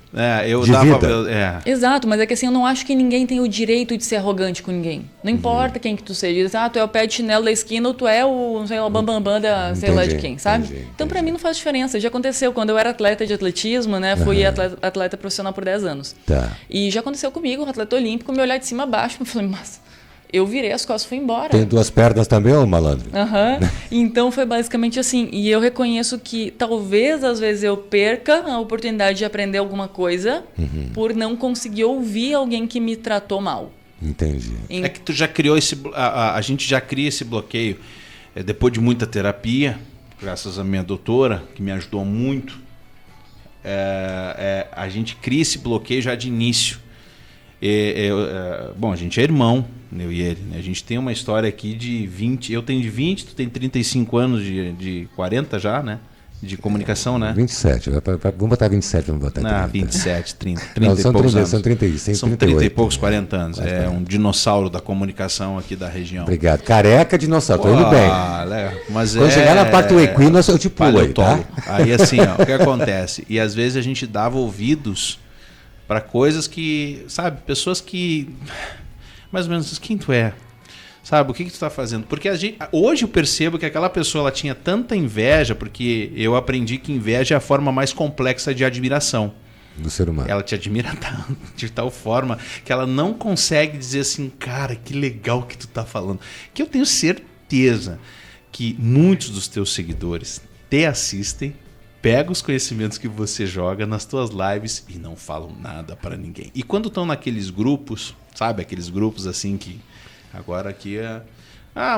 [SPEAKER 4] Exato, mas é que assim, eu não acho que ninguém tem o direito de ser arrogante com ninguém. Não importa quem que tu seja. Tu é o pé de chinelo da esquina ou tu é o, sei lá, o bambambam da sei lá de quem, sabe? Então pra mim não faz diferença. Já aconteceu quando eu era atleta de atletismo, né? Fui atleta profissional por 10 anos.
[SPEAKER 2] Tá.
[SPEAKER 4] E já aconteceu comigo, um atleta olímpico, me olhar de cima a baixo e falei, mas... Eu virei as costas e fui embora.
[SPEAKER 2] Tem duas pernas também, ô malandro?
[SPEAKER 4] Então foi basicamente assim. E eu reconheço que talvez às vezes eu perca a oportunidade de aprender alguma coisa por não conseguir ouvir alguém que me tratou mal.
[SPEAKER 2] Entendi.
[SPEAKER 3] É que tu já criou a gente já cria esse bloqueio depois de muita terapia, graças à minha doutora, que me ajudou muito. A gente cria esse bloqueio já de início. Bom, a gente é irmão, eu e ele, né? A gente tem uma história aqui de 20, eu tenho de 20, tu tem 35 anos de 40 já, né? De comunicação, né?
[SPEAKER 2] 27, vamos botar 27, vamos botar 30.
[SPEAKER 3] 27, 30
[SPEAKER 2] Não,
[SPEAKER 3] e poucos anos.
[SPEAKER 2] São 36,
[SPEAKER 3] são 30 e poucos, 40 anos. É um dinossauro da comunicação aqui da região.
[SPEAKER 2] Obrigado. Careca, dinossauro, tô indo bem.
[SPEAKER 3] Mas
[SPEAKER 2] quando chegar na parte do equino, eu te pulo aí, tá?
[SPEAKER 3] Aí assim, ó, o que acontece? E às vezes a gente dava ouvidos para coisas que, sabe, pessoas que mais ou menos, quem tu é? Sabe, o que tu está fazendo? Porque hoje eu percebo que aquela pessoa ela tinha tanta inveja, porque eu aprendi que inveja é a forma mais complexa de admiração
[SPEAKER 2] do ser humano.
[SPEAKER 3] Ela te admira de tal forma que ela não consegue dizer assim, cara, que legal que tu tá falando. Que eu tenho certeza que muitos dos teus seguidores te assistem pega os conhecimentos que você joga nas tuas lives e não falam nada para ninguém. E quando estão naqueles grupos, sabe? Aqueles grupos assim que agora aqui é...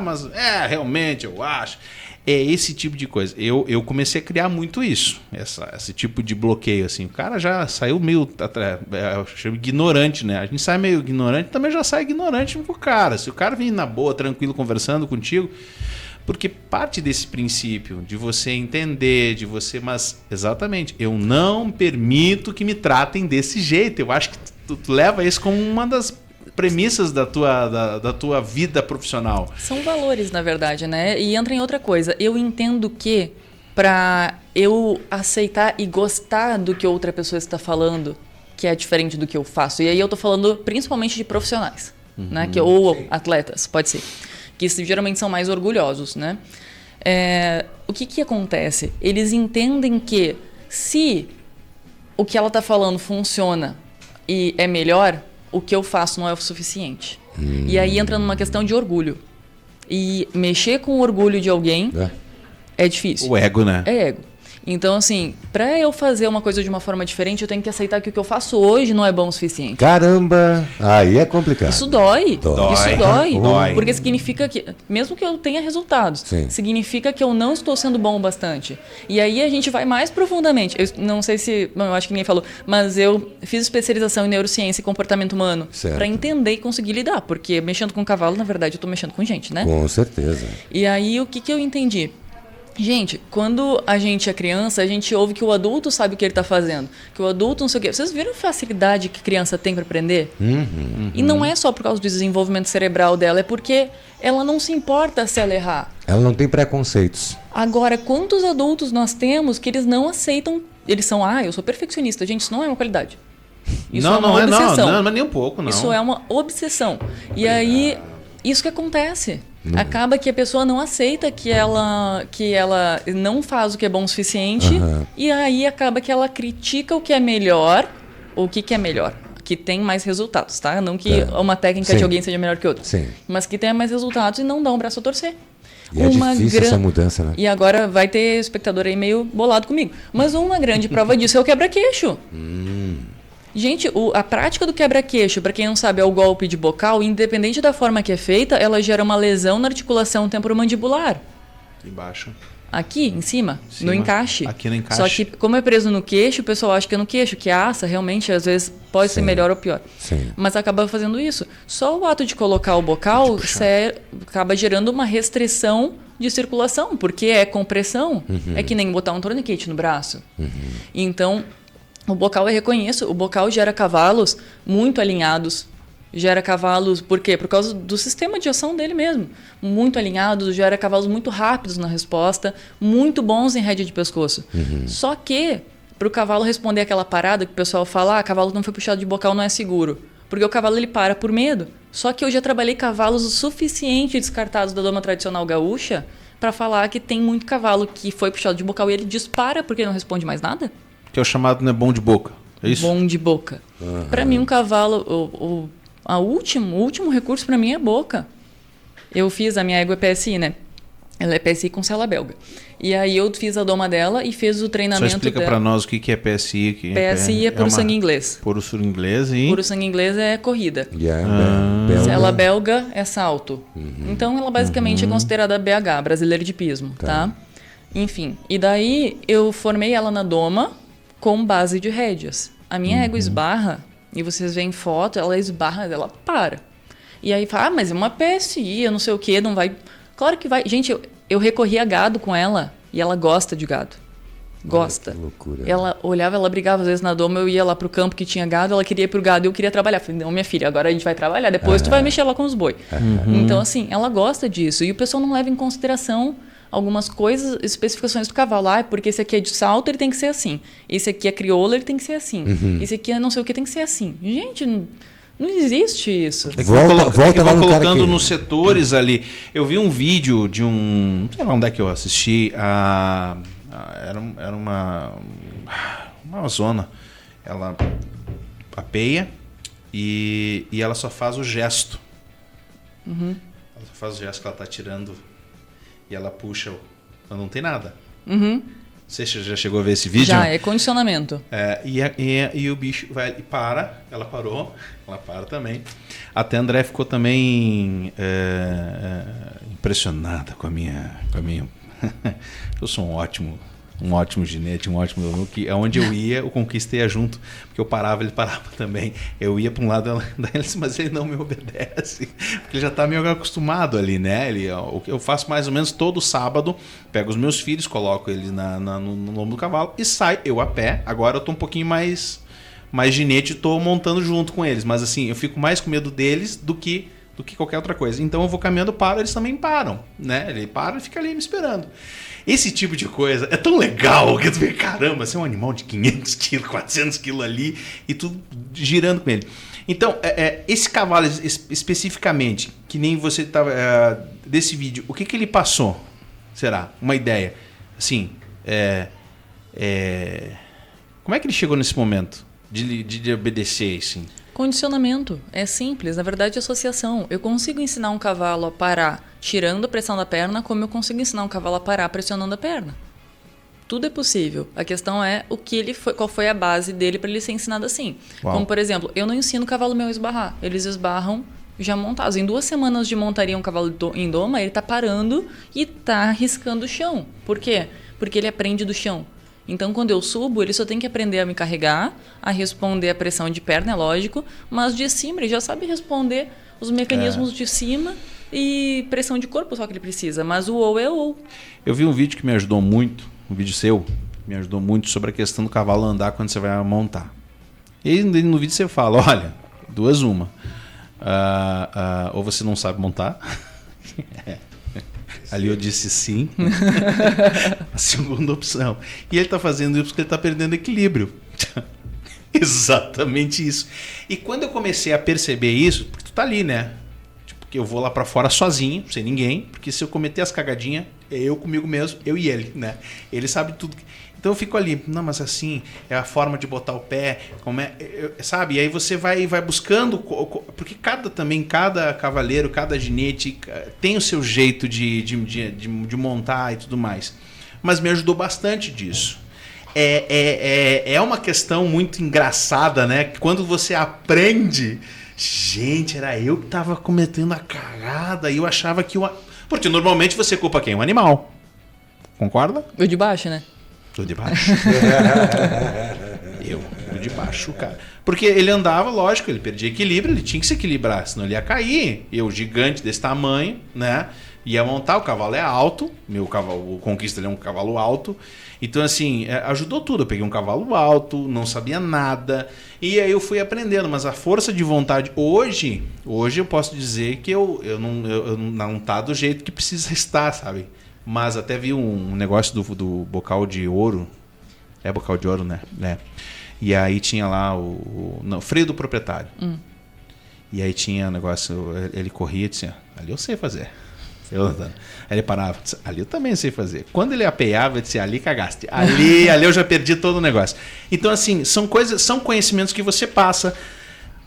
[SPEAKER 3] mas realmente eu acho. É esse tipo de coisa. Eu comecei a criar muito isso. Esse tipo de bloqueio, assim. O cara já saiu meio... eu chamo ignorante, né? A gente sai meio ignorante, também já sai ignorante pro cara. Se o cara vem na boa, tranquilo, conversando contigo... Porque parte desse princípio de você entender, de você... Mas, exatamente, eu não permito que me tratem desse jeito. Eu acho que tu leva isso como uma das premissas da tua vida profissional.
[SPEAKER 4] São valores, na verdade, né? E entra em outra coisa. Eu entendo que para eu aceitar e gostar do que outra pessoa está falando, que é diferente do que eu faço. E aí eu tô falando principalmente de profissionais, né? Ou atletas, pode ser. Que geralmente são mais orgulhosos, né? O que acontece? Eles entendem que se o que ela está falando funciona e é melhor, o que eu faço não é o suficiente. E aí entra numa questão de orgulho. E mexer com o orgulho de alguém é difícil.
[SPEAKER 3] O ego, né?
[SPEAKER 4] É ego. Então, assim, para eu fazer uma coisa de uma forma diferente, eu tenho que aceitar que o que eu faço hoje não é bom o suficiente.
[SPEAKER 2] Caramba! Aí é complicado.
[SPEAKER 4] Isso dói. Isso dói.
[SPEAKER 3] Dói.
[SPEAKER 4] Porque significa que, mesmo que eu tenha resultados, significa que eu não estou sendo bom o bastante. E aí a gente vai mais profundamente. Eu não sei se... Bom, eu acho que ninguém falou, mas eu fiz especialização em neurociência e comportamento humano para entender e conseguir lidar. Porque mexendo com cavalo, na verdade, eu estou mexendo com gente, né?
[SPEAKER 2] Com certeza.
[SPEAKER 4] E aí, o que eu entendi? Gente, quando a gente é criança, a gente ouve que o adulto sabe o que ele está fazendo. Que o adulto não sei o quê. Vocês viram a facilidade que a criança tem para aprender? E não é só por causa do desenvolvimento cerebral dela, é porque ela não se importa se ela errar.
[SPEAKER 2] Ela não tem preconceitos.
[SPEAKER 4] Agora, quantos adultos nós temos que eles não aceitam... Eles são, eu sou perfeccionista. Gente, isso não é uma qualidade. Isso é uma obsessão.
[SPEAKER 3] Não, mas nem um pouco, não.
[SPEAKER 4] Isso é uma obsessão. E aí, isso que acontece... Acaba que a pessoa não aceita que ela não faz o que é bom o suficiente e aí acaba que ela critica o que é melhor. O que é melhor? Que tem mais resultados, tá? Não que uma técnica de alguém seja melhor que outra. Mas que tenha mais resultados e não dá um braço a torcer.
[SPEAKER 2] E é difícil essa mudança, né?
[SPEAKER 4] E agora vai ter espectador aí meio bolado comigo. Mas uma grande prova disso é o quebra-queixo. Gente, a prática do quebra-queixo, para quem não sabe, é o golpe de bocal. Independente da forma que é feita, ela gera uma lesão na articulação temporomandibular.
[SPEAKER 3] Embaixo.
[SPEAKER 4] Aqui, em cima, no encaixe.
[SPEAKER 3] Aqui no encaixe.
[SPEAKER 4] Só que, como é preso no queixo, o pessoal acha que é no queixo, que a aça realmente, às vezes, pode ser melhor ou pior. Mas acaba fazendo isso. Só o ato de colocar o bocal acaba gerando uma restrição de circulação, porque é compressão. É que nem botar um torniquete no braço. Então... O bocal eu reconheço, o bocal gera cavalos muito alinhados, gera cavalos, por quê? Por causa do sistema de ação dele mesmo, muito alinhados, gera cavalos muito rápidos na resposta, muito bons em rédea de pescoço. Só que, para o cavalo responder aquela parada que o pessoal fala, cavalo que não foi puxado de bocal não é seguro, porque o cavalo ele para por medo. Só que eu já trabalhei cavalos o suficiente descartados da doma tradicional gaúcha para falar que tem muito cavalo que foi puxado de bocal e ele dispara porque ele não responde mais nada.
[SPEAKER 3] Que é o chamado, né, bom de boca. É isso?
[SPEAKER 4] Bom de boca. Para mim, um cavalo... O último recurso para mim é boca. Eu fiz a minha égua PSI, né? Ela é PSI com cela belga. E aí eu fiz a doma dela e fiz o treinamento.
[SPEAKER 3] Só explica para nós o que é PSI.
[SPEAKER 4] PSI é puro sangue inglês.
[SPEAKER 3] Puro sangue inglês e...
[SPEAKER 4] Puro sangue inglês é corrida. Cela belga é salto. Então ela basicamente é considerada BH, brasileira de hipismo, tá? Enfim, e daí eu formei ela na doma com base de rédeas. A minha égua esbarra, e vocês veem foto, ela esbarra, ela para. E aí fala, mas é uma PSI, eu não sei o que, não vai... Claro que vai. Gente, eu recorri a gado com ela, e ela gosta de gado. Gosta.
[SPEAKER 2] Que loucura.
[SPEAKER 4] Ela olhava, ela brigava às vezes na doma, eu ia lá pro campo que tinha gado, ela queria ir pro gado e eu queria trabalhar. Falei, não, minha filha, agora a gente vai trabalhar, depois tu vai mexer lá com os boi. Então, assim, ela gosta disso. E o pessoal não leva em consideração algumas coisas, especificações do cavalo. Porque esse aqui é de salto, ele tem que ser assim. Esse aqui é crioulo, ele tem que ser assim. Esse aqui é não sei o que, tem que ser assim. Gente, não existe isso.
[SPEAKER 3] É que vão colocando nos setores ali. Eu vi um vídeo de um... Não sei lá onde é que eu assisti. Era uma zona. Ela apeia e ela só faz o gesto. Ela só faz o gesto que ela está tirando. E ela puxa, ela não tem nada. Você já chegou a ver esse vídeo?
[SPEAKER 4] Já, é condicionamento.
[SPEAKER 3] E o bicho vai e para. Ela parou. Ela para também. Até a André ficou também impressionada com a minha... Eu sou um ótimo ginete, um ótimo dono, que aonde eu ia, eu conquistei junto, porque eu parava, ele parava também. Eu ia para um lado, ela disse, mas ele não me obedece, porque ele já está meio acostumado ali, né? Eu faço mais ou menos todo sábado, pego os meus filhos, coloco eles no lombo do cavalo e saio, eu a pé. Agora eu tô um pouquinho mais ginete, tô montando junto com eles, mas assim, eu fico mais com medo deles do que qualquer outra coisa. Então eu vou caminhando, paro, eles também param, né? Ele para e fica ali me esperando. Esse tipo de coisa é tão legal que tu vê, caramba, você é um animal de 500 quilos, 400 quilos ali e tudo girando com ele. Então, esse cavalo especificamente, que nem você estava desse vídeo, o que ele passou? Será? Uma ideia. Assim, como é que ele chegou nesse momento de obedecer, assim?
[SPEAKER 4] Condicionamento. É simples. Na verdade, associação. Eu consigo ensinar um cavalo a parar tirando a pressão da perna, como eu consigo ensinar um cavalo a parar pressionando a perna. Tudo é possível. A questão é qual foi a base dele para ele ser ensinado assim. Uau. Como, por exemplo, eu não ensino o cavalo meu a esbarrar. Eles esbarram já montados. Em 2 semanas de montaria um cavalo em doma, ele está parando e está riscando o chão. Por quê? Porque ele aprende do chão. Então, quando eu subo, ele só tem que aprender a me carregar, a responder a pressão de perna, é lógico, mas de cima ele já sabe responder os mecanismos de cima e pressão de corpo só que ele precisa, mas o ou é ou.
[SPEAKER 3] Eu vi um vídeo que me ajudou muito, um vídeo seu, me ajudou muito sobre a questão do cavalo andar quando você vai montar. E aí, no vídeo você fala, olha, 2 uma. Ou você não sabe montar... Ali eu disse sim. A segunda opção. E ele está fazendo isso porque ele está perdendo equilíbrio. Exatamente isso. E quando eu comecei a perceber isso, porque tu tá ali, né? Tipo, que eu vou lá para fora sozinho, sem ninguém, porque se eu cometer as cagadinhas, é eu comigo mesmo, eu e ele, né? Ele sabe tudo. Então eu fico ali, não, mas assim, é a forma de botar o pé, sabe? E aí você vai buscando, porque cada cavaleiro, cada ginete tem o seu jeito de montar e tudo mais. Mas me ajudou bastante disso. É uma questão muito engraçada, né? Quando você aprende, gente, era eu que estava cometendo a cagada e eu achava que... Porque normalmente você culpa quem? O animal. Concorda?
[SPEAKER 4] O de baixo, né?
[SPEAKER 3] Tô de baixo. Eu de baixo, cara. Porque ele andava, lógico, ele perdia equilíbrio, ele tinha que se equilibrar, senão ele ia cair. Eu, gigante desse tamanho, né? Ia montar, o cavalo é alto, o Conquista ele é um cavalo alto. Então, assim, ajudou tudo. Eu peguei um cavalo alto, não sabia nada. E aí eu fui aprendendo, mas a força de vontade, hoje eu posso dizer que eu não tá do jeito que precisa estar, sabe? Mas até vi um negócio do bocal de ouro. É bocal de ouro, né? E aí tinha lá o freio do proprietário. E aí tinha um negócio, ele corria e disse, ali eu sei fazer. Aí ele parava, disse, ali eu também sei fazer. Quando ele apeava, ele disse, ali cagaste. Ali eu já perdi todo o negócio. Então, assim, são conhecimentos que você passa.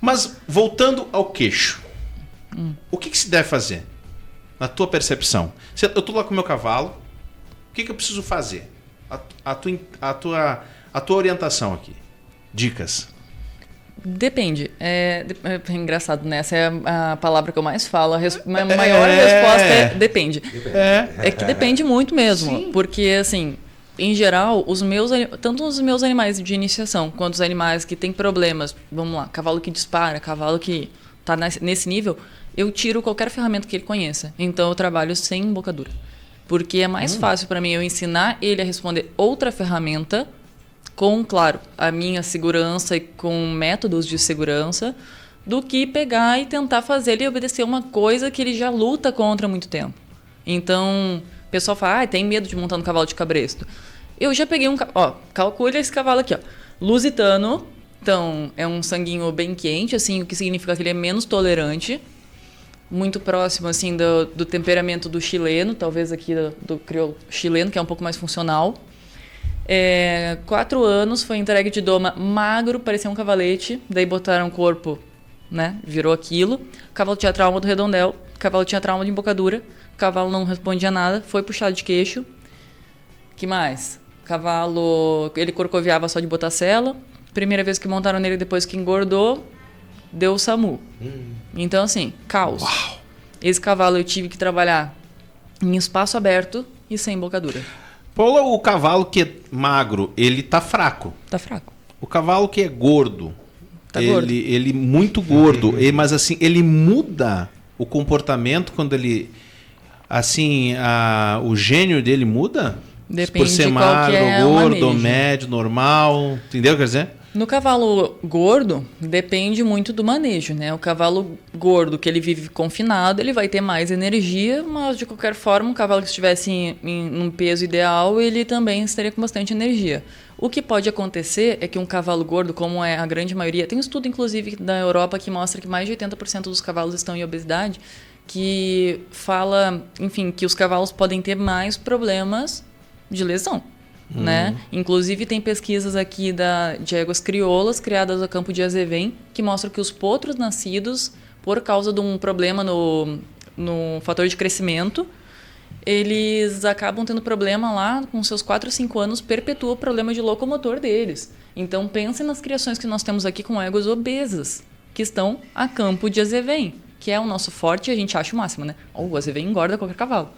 [SPEAKER 3] Mas, voltando ao queixo, o que se deve fazer? Na tua percepção. Se eu estou lá com o meu cavalo, o que eu preciso fazer? A tua orientação aqui. Dicas.
[SPEAKER 4] Depende. É engraçado, né? Essa é a palavra que eu mais falo. A maior resposta é depende. É que depende muito mesmo. Sim. Porque, assim, em geral, tanto os meus animais de iniciação, quanto os animais que têm problemas, vamos lá, cavalo que dispara, cavalo que está nesse nível, eu tiro qualquer ferramenta que ele conheça. Então, eu trabalho sem embocadura. Porque é mais fácil para mim eu ensinar ele a responder outra ferramenta com, claro, a minha segurança e com métodos de segurança, do que pegar e tentar fazer ele obedecer uma coisa que ele já luta contra há muito tempo. Então, o pessoal fala, tem medo de montar no cavalo de cabresto. Eu já peguei calcule esse cavalo aqui, lusitano. Então, é um sanguinho bem quente, assim, o que significa que ele é menos tolerante. Muito próximo, assim, do temperamento do chileno, talvez aqui do crioulo chileno, que é um pouco mais funcional. 4 anos, foi entregue de doma magro, parecia um cavalete. Daí botaram o corpo, né? Virou aquilo. O cavalo tinha trauma do redondel, o cavalo tinha trauma de embocadura, o cavalo não respondia nada, foi puxado de queixo. Que mais? Cavalo, ele corcoviava só de botar sela. Primeira vez que montaram nele, depois que engordou, deu o SAMU. Então, assim, caos.
[SPEAKER 3] Uau.
[SPEAKER 4] Esse cavalo eu tive que trabalhar em espaço aberto e sem embocadura.
[SPEAKER 1] Paula, o cavalo que é magro, ele tá fraco.
[SPEAKER 4] Tá fraco.
[SPEAKER 1] O cavalo que é gordo,
[SPEAKER 4] Tá gordo.
[SPEAKER 1] ele muito gordo, mas assim, ele muda o comportamento quando ele, assim, o gênio dele muda?
[SPEAKER 4] Depende
[SPEAKER 1] por ser
[SPEAKER 4] de qual
[SPEAKER 1] magro,
[SPEAKER 4] que é o
[SPEAKER 1] gordo,
[SPEAKER 4] manejo.
[SPEAKER 1] médio, normal, entendeu o que quer dizer?
[SPEAKER 4] No cavalo gordo, depende muito do manejo, né? O cavalo gordo, que ele vive confinado, ele vai ter mais energia, mas de qualquer forma, um cavalo que estivesse em um peso ideal, ele também estaria com bastante energia. O que pode acontecer é que um cavalo gordo, como é a grande maioria, tem um estudo inclusive da Europa que mostra que mais de 80% dos cavalos estão em obesidade, que fala, enfim, que os cavalos podem ter mais problemas de lesão. Né? Inclusive tem pesquisas aqui de éguas crioulas criadas a campo de Azevém que mostram que os potros nascidos por causa de um problema no fator de crescimento, eles acabam tendo problema lá com seus 4 ou 5 anos, perpetua o problema de locomotor deles. Então pensem nas criações que nós temos aqui com éguas obesas que estão a campo de Azevém, que é o nosso forte, a gente acha o máximo, né? O Azevém engorda qualquer cavalo.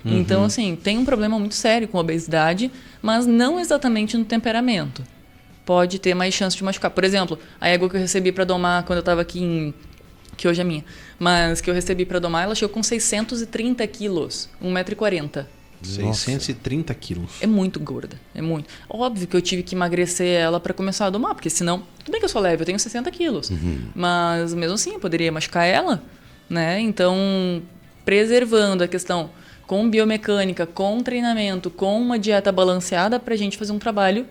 [SPEAKER 4] Então, assim, tem um problema muito sério com a obesidade, mas não exatamente no temperamento. Pode ter mais chance de machucar. Por exemplo, a égua que eu recebi para domar quando eu estava aqui que hoje é minha, mas que eu recebi para domar, ela chegou com 630 quilos, 1,40 m.
[SPEAKER 1] 630 quilos.
[SPEAKER 4] É muito gorda, é muito. Óbvio que eu tive que emagrecer ela para começar a domar, porque senão, tudo bem que eu sou leve, eu tenho 60 quilos, mas mesmo assim eu poderia machucar ela, né? Então, preservando a questão com biomecânica, com treinamento, com uma dieta balanceada para a gente fazer um trabalho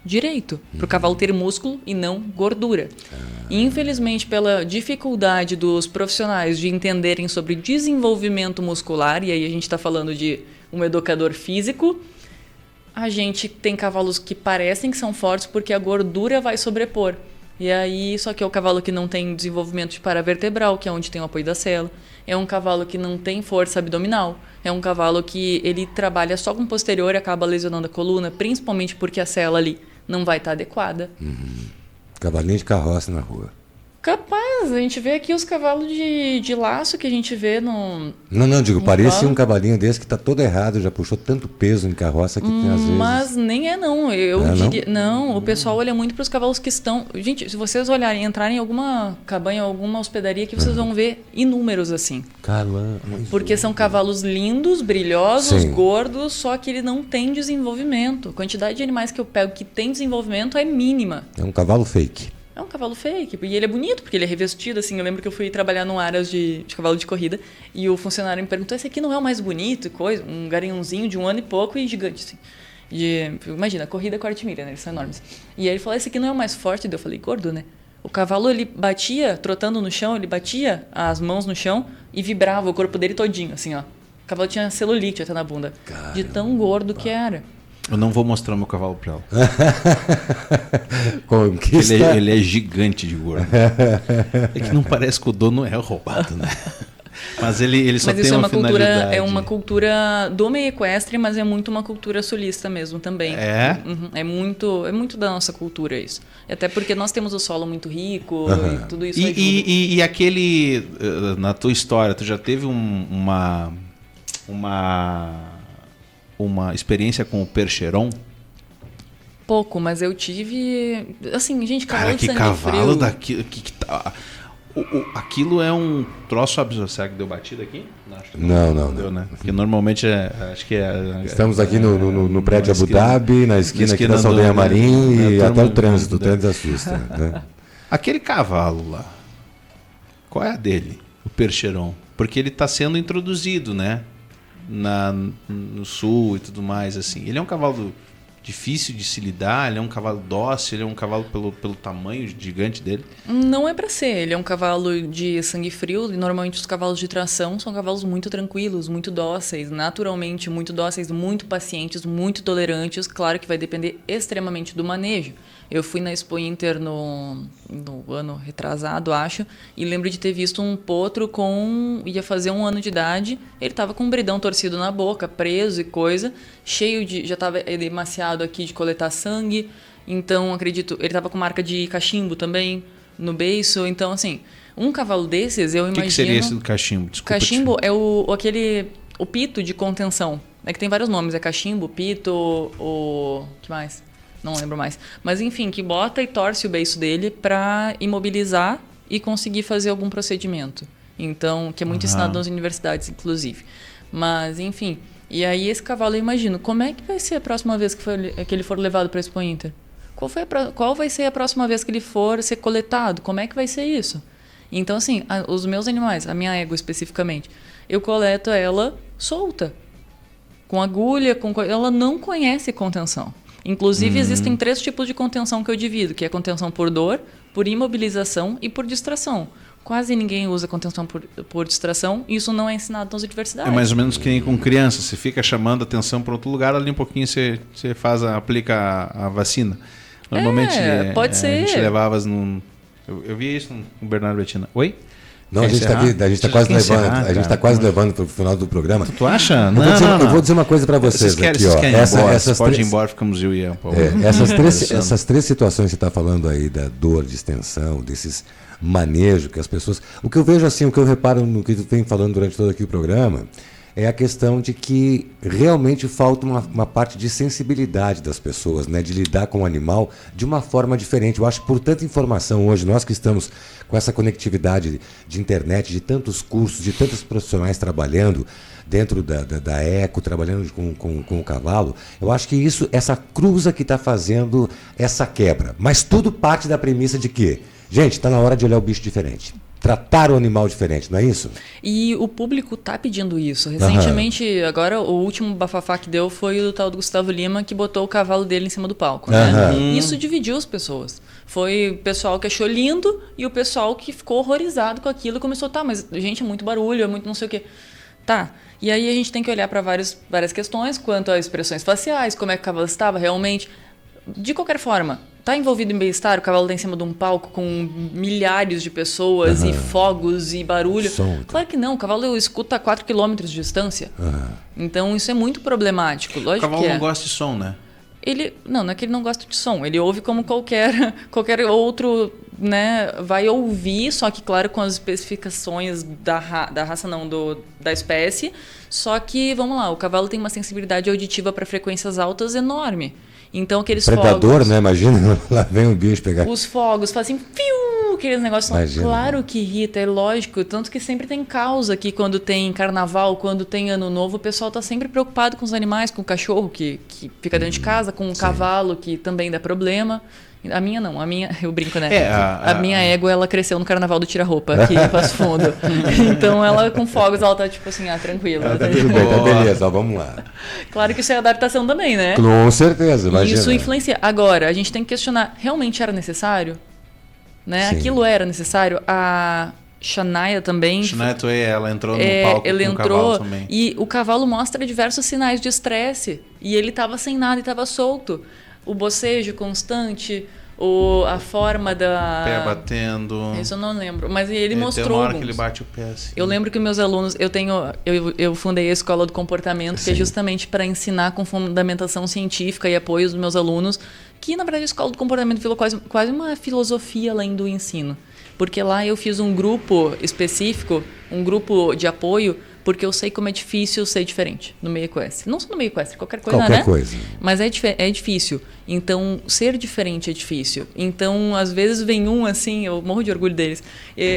[SPEAKER 4] direito, para o cavalo ter músculo e não gordura. Infelizmente, pela dificuldade dos profissionais de entenderem sobre desenvolvimento muscular, e aí a gente está falando de um educador físico, a gente tem cavalos que parecem que são fortes porque a gordura vai sobrepor. E aí, só que é o cavalo que não tem desenvolvimento de paravertebral, que é onde tem o apoio da sela. É um cavalo que não tem força abdominal. É um cavalo que ele trabalha só com o posterior e acaba lesionando a coluna, principalmente porque a sela ali não vai estar adequada.
[SPEAKER 2] Cavalinho de carroça na rua.
[SPEAKER 4] Capaz, a gente vê aqui os cavalos de laço que a gente vê no...
[SPEAKER 2] Não, digo,
[SPEAKER 4] no
[SPEAKER 2] parece
[SPEAKER 4] colo.
[SPEAKER 2] um cavalinho desse que tá todo errado, já puxou tanto peso em carroça que tem às vezes...
[SPEAKER 4] Mas nem é não, eu
[SPEAKER 2] É, não?
[SPEAKER 4] diria... Não, o pessoal olha muito para os cavalos que estão... Gente, se vocês olharem, entrarem em alguma cabanha, alguma hospedaria, que vocês vão ver inúmeros assim.
[SPEAKER 2] Caramba.
[SPEAKER 4] Porque são cavalos lindos, brilhosos,
[SPEAKER 2] Sim.
[SPEAKER 4] gordos, só que ele não tem desenvolvimento. A quantidade de animais que eu pego que tem desenvolvimento é mínima.
[SPEAKER 2] É um cavalo fake.
[SPEAKER 4] É um cavalo fake. E ele é bonito, porque ele é revestido, assim. Eu lembro que eu fui trabalhar num aras de cavalo de corrida e o funcionário me perguntou, esse aqui não é o mais bonito? Coisa, um garanhãozinho de 1 ano e pouco e gigante, assim. Imagina, corrida corte milha, né? Eles são enormes. E aí ele falou, esse aqui não é o mais forte? Daí eu falei, gordo, né? O cavalo, ele batia, trotando no chão, ele batia as mãos no chão e vibrava o corpo dele todinho, assim, ó. O cavalo tinha celulite até na bunda.
[SPEAKER 2] Caramba.
[SPEAKER 4] De tão gordo que era.
[SPEAKER 1] Eu não vou mostrar meu cavalo pra ela.
[SPEAKER 2] Conquista.
[SPEAKER 1] Ele é gigante de gordo. É que não parece que o dono é roubado, né? Mas ele só
[SPEAKER 4] Mas
[SPEAKER 1] tem
[SPEAKER 4] isso
[SPEAKER 1] uma finalidade.
[SPEAKER 4] é uma cultura do meio equestre, mas é muito uma cultura sulista mesmo também.
[SPEAKER 1] É?
[SPEAKER 4] Uhum. É muito da nossa cultura isso. Até porque nós temos o solo muito rico e tudo isso ajuda.
[SPEAKER 1] E aquele... Na tua história, tu já teve uma experiência com o Percheron?
[SPEAKER 4] Pouco, mas eu tive... Assim, gente, cavalo
[SPEAKER 1] Cara,
[SPEAKER 4] de
[SPEAKER 1] que
[SPEAKER 4] sangue
[SPEAKER 1] cavalo
[SPEAKER 4] frio.
[SPEAKER 1] daquilo... Aquilo é um troço absurdo. Será que deu batida aqui? Acho que
[SPEAKER 2] Não.
[SPEAKER 1] deu, né? Porque normalmente acho que é...
[SPEAKER 2] Estamos aqui no prédio
[SPEAKER 1] na
[SPEAKER 2] Abu
[SPEAKER 1] esquina-
[SPEAKER 2] Dhabi, na esquina aqui da Saldanha
[SPEAKER 1] do-
[SPEAKER 2] Marim
[SPEAKER 1] né,
[SPEAKER 2] e
[SPEAKER 1] todo
[SPEAKER 2] até o
[SPEAKER 1] mundo-
[SPEAKER 2] trânsito assusta. Né?
[SPEAKER 1] Aquele cavalo lá, qual é a dele? O Percheron? Porque ele está sendo introduzido, né? No sul e tudo mais, assim. Ele é um cavalo difícil de se lidar, ele é um cavalo dócil, ele é um cavalo pelo tamanho gigante dele.
[SPEAKER 4] Não é pra ser. Ele é um cavalo de sangue frio. E normalmente os cavalos de tração são cavalos muito tranquilos, muito dóceis, naturalmente muito dóceis, muito pacientes, muito tolerantes. Claro que vai depender extremamente do manejo. Eu fui na Expo Inter no ano retrasado, acho, e lembro de ter visto um potro ia fazer 1 ano de idade, ele tava com um bridão torcido na boca, preso e coisa, cheio de... já tava ele emaciado aqui de coletar sangue, então acredito... Ele tava com marca de cachimbo também no beiço, então assim, um cavalo desses, eu imagino...
[SPEAKER 1] O que seria esse do cachimbo? Desculpa,
[SPEAKER 4] Cachimbo é o pito de contenção. É que tem vários nomes, é cachimbo, pito, o que mais? Não lembro mais. Mas enfim, que bota e torce o beiço dele para imobilizar e conseguir fazer algum procedimento. Então, que é muito ensinado nas universidades, inclusive. Mas, enfim. E aí esse cavalo, eu imagino, como é que vai ser a próxima vez que ele for levado para a Expo Inter? Qual vai ser a próxima vez que ele for ser coletado? Como é que vai ser isso? Então, assim, os meus animais, a minha égua especificamente, eu coleto ela solta. Com agulha, ela não conhece contenção. Inclusive, existem 3 tipos de contenção que eu divido, que é contenção por dor, por imobilização e por distração. Quase ninguém usa contenção por distração, e isso não é ensinado nas universidades.
[SPEAKER 1] É mais ou menos que nem com criança, você fica chamando a atenção para outro lugar, ali um pouquinho você aplica a vacina. Normalmente
[SPEAKER 4] pode ser.
[SPEAKER 1] A gente levava eu vi isso com o Bernardo Bettina. Oi?
[SPEAKER 2] Não, a gente está quase levando para o final do programa.
[SPEAKER 1] Tu acha?
[SPEAKER 2] Eu vou dizer uma coisa para vocês aqui, ó.
[SPEAKER 1] Pode ir embora, ficamos eu e a Paula.
[SPEAKER 2] Essas 3 situações que você está falando aí, da dor, de extensão, desses manejos que as pessoas... O que eu vejo assim, o que eu reparo no que tu vem falando durante todo aqui o programa, é a questão de que realmente falta uma parte de sensibilidade das pessoas, né, de lidar com o animal de uma forma diferente. Eu acho que por tanta informação hoje, nós que estamos com essa conectividade de internet, de tantos cursos, de tantos profissionais trabalhando dentro da eco, trabalhando com o cavalo, eu acho que essa cruza que está fazendo essa quebra. Mas tudo parte da premissa de que, gente, está na hora de olhar o bicho diferente. Tratar o animal diferente, não é isso?
[SPEAKER 4] E o público tá pedindo isso. Recentemente, agora, o último bafafá que deu foi o tal do Gustavo Lima, que botou o cavalo dele em cima do palco, né? Isso dividiu as pessoas. Foi o pessoal que achou lindo e o pessoal que ficou horrorizado com aquilo e começou, mas, gente, é muito barulho, é muito não sei o quê. Tá. E aí a gente tem que olhar para várias questões, quanto às expressões faciais, como é que o cavalo estava realmente. De qualquer forma, tá envolvido em bem-estar, o cavalo tá em cima de um palco com milhares de pessoas e fogos e barulho. Claro que não, o cavalo escuta a 4 km de distância. Então isso é muito problemático. Lógico
[SPEAKER 1] o cavalo não gosta de som, né?
[SPEAKER 4] Não é que ele não gosta de som. Ele ouve como qualquer outro, né, vai ouvir, só que, claro, com as especificações da raça, não, da espécie. Só que, vamos lá, o cavalo tem uma sensibilidade auditiva para frequências altas enorme. Então aqueles
[SPEAKER 2] predador,
[SPEAKER 4] fogos...
[SPEAKER 2] né? Imagina, lá vem um bicho pegar...
[SPEAKER 4] Os fogos fazem fiu, aqueles negócios. Claro que irrita, é lógico. Tanto que sempre tem causa aqui quando tem carnaval, quando tem ano novo, o pessoal tá sempre preocupado com os animais, com o cachorro que fica dentro de casa, com o cavalo que também dá problema. A minha não, eu brinco, né? A minha égua, ela cresceu no carnaval do Tira-Roupa, aqui em Passo Fundo. Então ela com fogos, ela tá tipo assim, tranquila.
[SPEAKER 2] Tá tudo bem, tá beleza, vamos lá.
[SPEAKER 4] Claro que isso é adaptação também, né?
[SPEAKER 2] Com certeza, imagina.
[SPEAKER 4] Isso influencia. Agora, a gente tem que questionar, realmente era necessário? Né? Aquilo era necessário? A Shania também.
[SPEAKER 1] Shania Twain, ela entrou no palco com o cavalo também.
[SPEAKER 4] E o cavalo mostra diversos sinais de estresse. E ele tava sem nada e tava solto. O bocejo constante, a forma da...
[SPEAKER 1] Pé batendo.
[SPEAKER 4] Isso eu não lembro, mas ele mostrou
[SPEAKER 1] tem uma hora
[SPEAKER 4] alguns.
[SPEAKER 1] que ele bate o pé assim.
[SPEAKER 4] Eu lembro que meus alunos... Eu fundei a Escola do Comportamento, que é justamente para ensinar com fundamentação científica e apoio dos meus alunos, que na verdade a Escola do Comportamento virou quase uma filosofia além do ensino. Porque lá eu fiz um grupo específico, um grupo de apoio, porque eu sei como é difícil ser diferente no meio equestre. Não só no meio equestre, qualquer coisa, né?
[SPEAKER 2] Qualquer coisa.
[SPEAKER 4] Mas é difícil. Então, ser diferente é difícil. Então, às vezes vem um assim, eu morro de orgulho deles,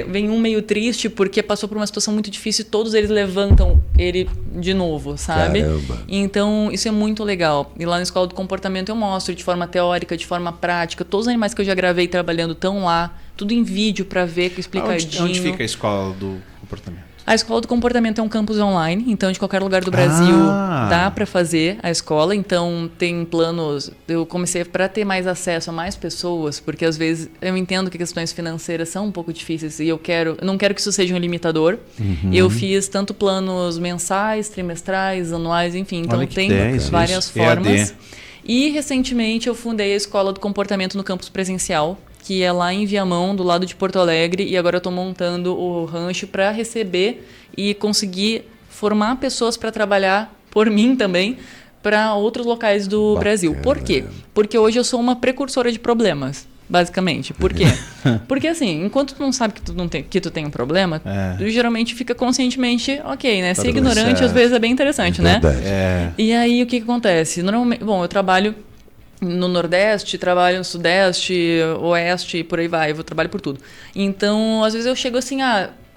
[SPEAKER 4] vem um meio triste porque passou por uma situação muito difícil e todos eles levantam ele de novo, sabe?
[SPEAKER 2] Caramba.
[SPEAKER 4] Então, isso é muito legal. E lá na Escola do Comportamento eu mostro de forma teórica, de forma prática. Todos os animais que eu já gravei trabalhando estão lá. Tudo em vídeo para ver, explicadinho.
[SPEAKER 1] Onde fica a Escola do Comportamento?
[SPEAKER 4] A Escola do Comportamento é um campus online, então de qualquer lugar do Brasil dá para fazer a escola. Então tem planos, eu comecei para ter mais acesso a mais pessoas, porque às vezes eu entendo que questões financeiras são um pouco difíceis e eu não quero que isso seja um limitador. Eu fiz tanto planos mensais, trimestrais, anuais, enfim, então tem várias formas. E recentemente eu fundei a Escola do Comportamento no campus presencial, que é lá em Viamão, do lado de Porto Alegre, e agora eu estou montando o rancho para receber e conseguir formar pessoas para trabalhar por mim também para outros locais do Brasil. Por quê? Porque hoje eu sou uma precursora de problemas, basicamente. Por quê? Porque assim, enquanto tu não sabe que tu tem um problema, tu geralmente fica conscientemente, ok, né? Ser ignorante às vezes é bem interessante, né? E aí o que acontece? Normalmente, bom, eu trabalho no Nordeste, trabalho no Sudeste, Oeste e por aí vai, eu trabalho por tudo. Então, às vezes eu chego assim,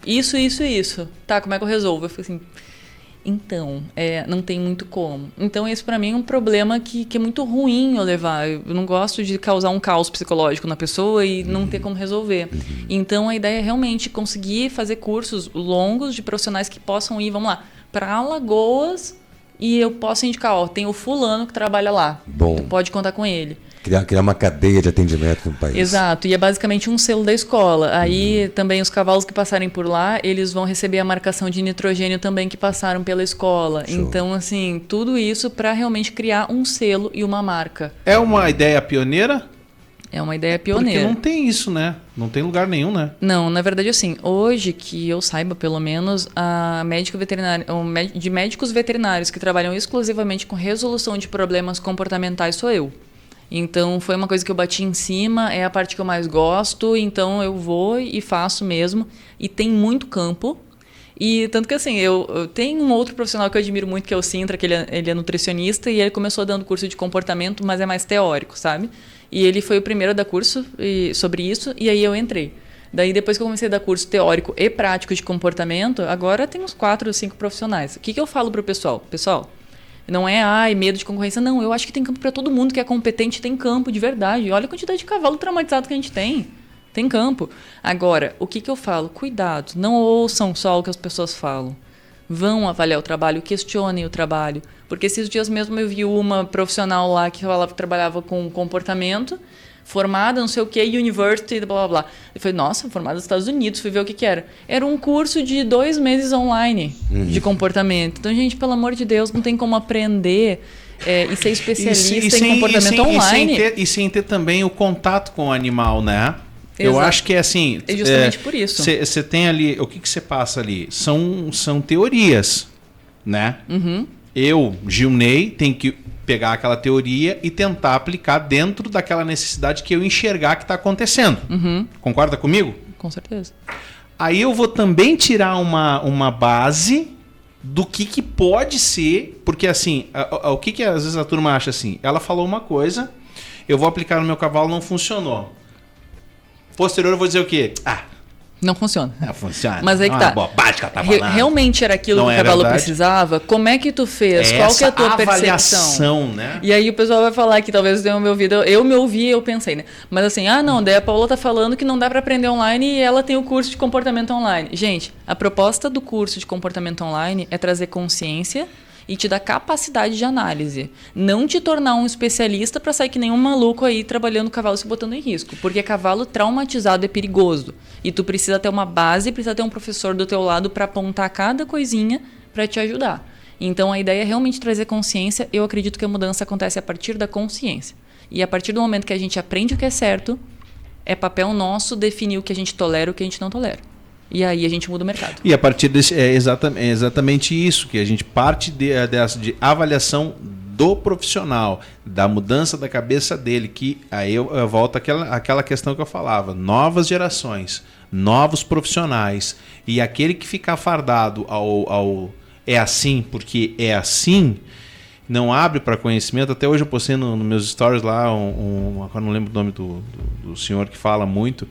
[SPEAKER 4] isso. Tá, como é que eu resolvo? Eu fico assim, então, não tem muito como. Então, esse pra mim é um problema que é muito ruim eu levar. Eu não gosto de causar um caos psicológico na pessoa e não ter como resolver. Então, a ideia é realmente conseguir fazer cursos longos de profissionais que possam ir, vamos lá, para Alagoas e eu posso indicar, tem o fulano que trabalha lá.
[SPEAKER 2] Bom.
[SPEAKER 4] Tu pode contar com ele.
[SPEAKER 2] Criar uma cadeia de atendimento no país.
[SPEAKER 4] Exato, e é basicamente um selo da escola. Aí também os cavalos que passarem por lá, eles vão receber a marcação de nitrogênio também que passaram pela escola.
[SPEAKER 2] Show.
[SPEAKER 4] Então, assim, tudo isso para realmente criar um selo e uma marca.
[SPEAKER 1] É uma ideia pioneira?
[SPEAKER 4] É uma ideia pioneira.
[SPEAKER 1] Porque não tem isso, né? Não tem lugar nenhum, né?
[SPEAKER 4] Não, na verdade, assim, hoje que eu saiba, pelo menos, de médicos veterinários que trabalham exclusivamente com resolução de problemas comportamentais sou eu. Então, foi uma coisa que eu bati em cima, é a parte que eu mais gosto, então eu vou e faço mesmo. E tem muito campo. E tanto que, assim, eu tenho um outro profissional que eu admiro muito, que é o Sintra, que ele é nutricionista, e ele começou dando curso de comportamento, mas é mais teórico, sabe? E ele foi o primeiro a dar curso sobre isso, e aí eu entrei. Daí, depois que eu comecei a dar curso teórico e prático de comportamento, agora tem uns 4 ou 5 profissionais. O que eu falo pro pessoal? Pessoal, não é, medo de concorrência. Não, eu acho que tem campo para todo mundo que é competente, tem campo de verdade. Olha a quantidade de cavalo traumatizado que a gente tem. Tem campo. Agora, o que eu falo? Cuidado, não ouçam só o que as pessoas falam. Vão avaliar o trabalho, questionem o trabalho. Porque esses dias mesmo eu vi uma profissional lá que falava que trabalhava com comportamento, formada, não sei o que, university, blá, blá, blá. Eu falei, nossa, formada nos Estados Unidos, fui ver o que era. Era um curso de 2 meses online de comportamento. Então, gente, pelo amor de Deus, não tem como aprender e ser especialista em comportamento online.
[SPEAKER 1] E sem ter também o contato com o animal, né? Eu acho que é assim...
[SPEAKER 4] É justamente por isso.
[SPEAKER 1] Você tem ali... O que você passa ali? São teorias, né? Eu, Gilney, tenho que pegar aquela teoria e tentar aplicar dentro daquela necessidade que eu enxergar que está acontecendo. Concorda comigo?
[SPEAKER 4] Com certeza.
[SPEAKER 1] Aí eu vou também tirar uma base do que pode ser... Porque assim, o que às vezes a turma acha assim? Ela falou uma coisa, eu vou aplicar no meu cavalo, não funcionou. Posterior eu vou dizer o quê?
[SPEAKER 4] Não funciona.
[SPEAKER 1] Funciona.
[SPEAKER 4] Mas aí que tá.
[SPEAKER 1] Bobagem que ela tá falando.
[SPEAKER 4] Realmente era aquilo que o cavalo precisava? Como é que tu fez? Qual que é a tua percepção?
[SPEAKER 1] Né?
[SPEAKER 4] E aí o pessoal vai falar que talvez tenham me ouvido. Eu me ouvi e eu pensei, né? Mas assim, não, daí a Paula tá falando que não dá para aprender online e ela tem o curso de comportamento online. Gente, a proposta do curso de comportamento online é trazer consciência e te dar capacidade de análise. Não te tornar um especialista para sair que nem um maluco aí trabalhando cavalo e se botando em risco. Porque cavalo traumatizado é perigoso. E tu precisa ter uma base, precisa ter um professor do teu lado para apontar cada coisinha para te ajudar. Então a ideia é realmente trazer consciência. Eu acredito que a mudança acontece a partir da consciência. E a partir do momento que a gente aprende o que é certo, é papel nosso definir o que a gente tolera e o que a gente não tolera. E aí a gente muda o mercado.
[SPEAKER 1] E a partir desse exatamente isso, que a gente parte de avaliação do profissional, da mudança da cabeça dele, que aí eu volto àquela questão que eu falava, novas gerações, novos profissionais, e aquele que ficar fardado ao é assim porque é assim, não abre para conhecimento. Até hoje eu postei nos meus stories lá, agora não lembro o nome do senhor que fala muito,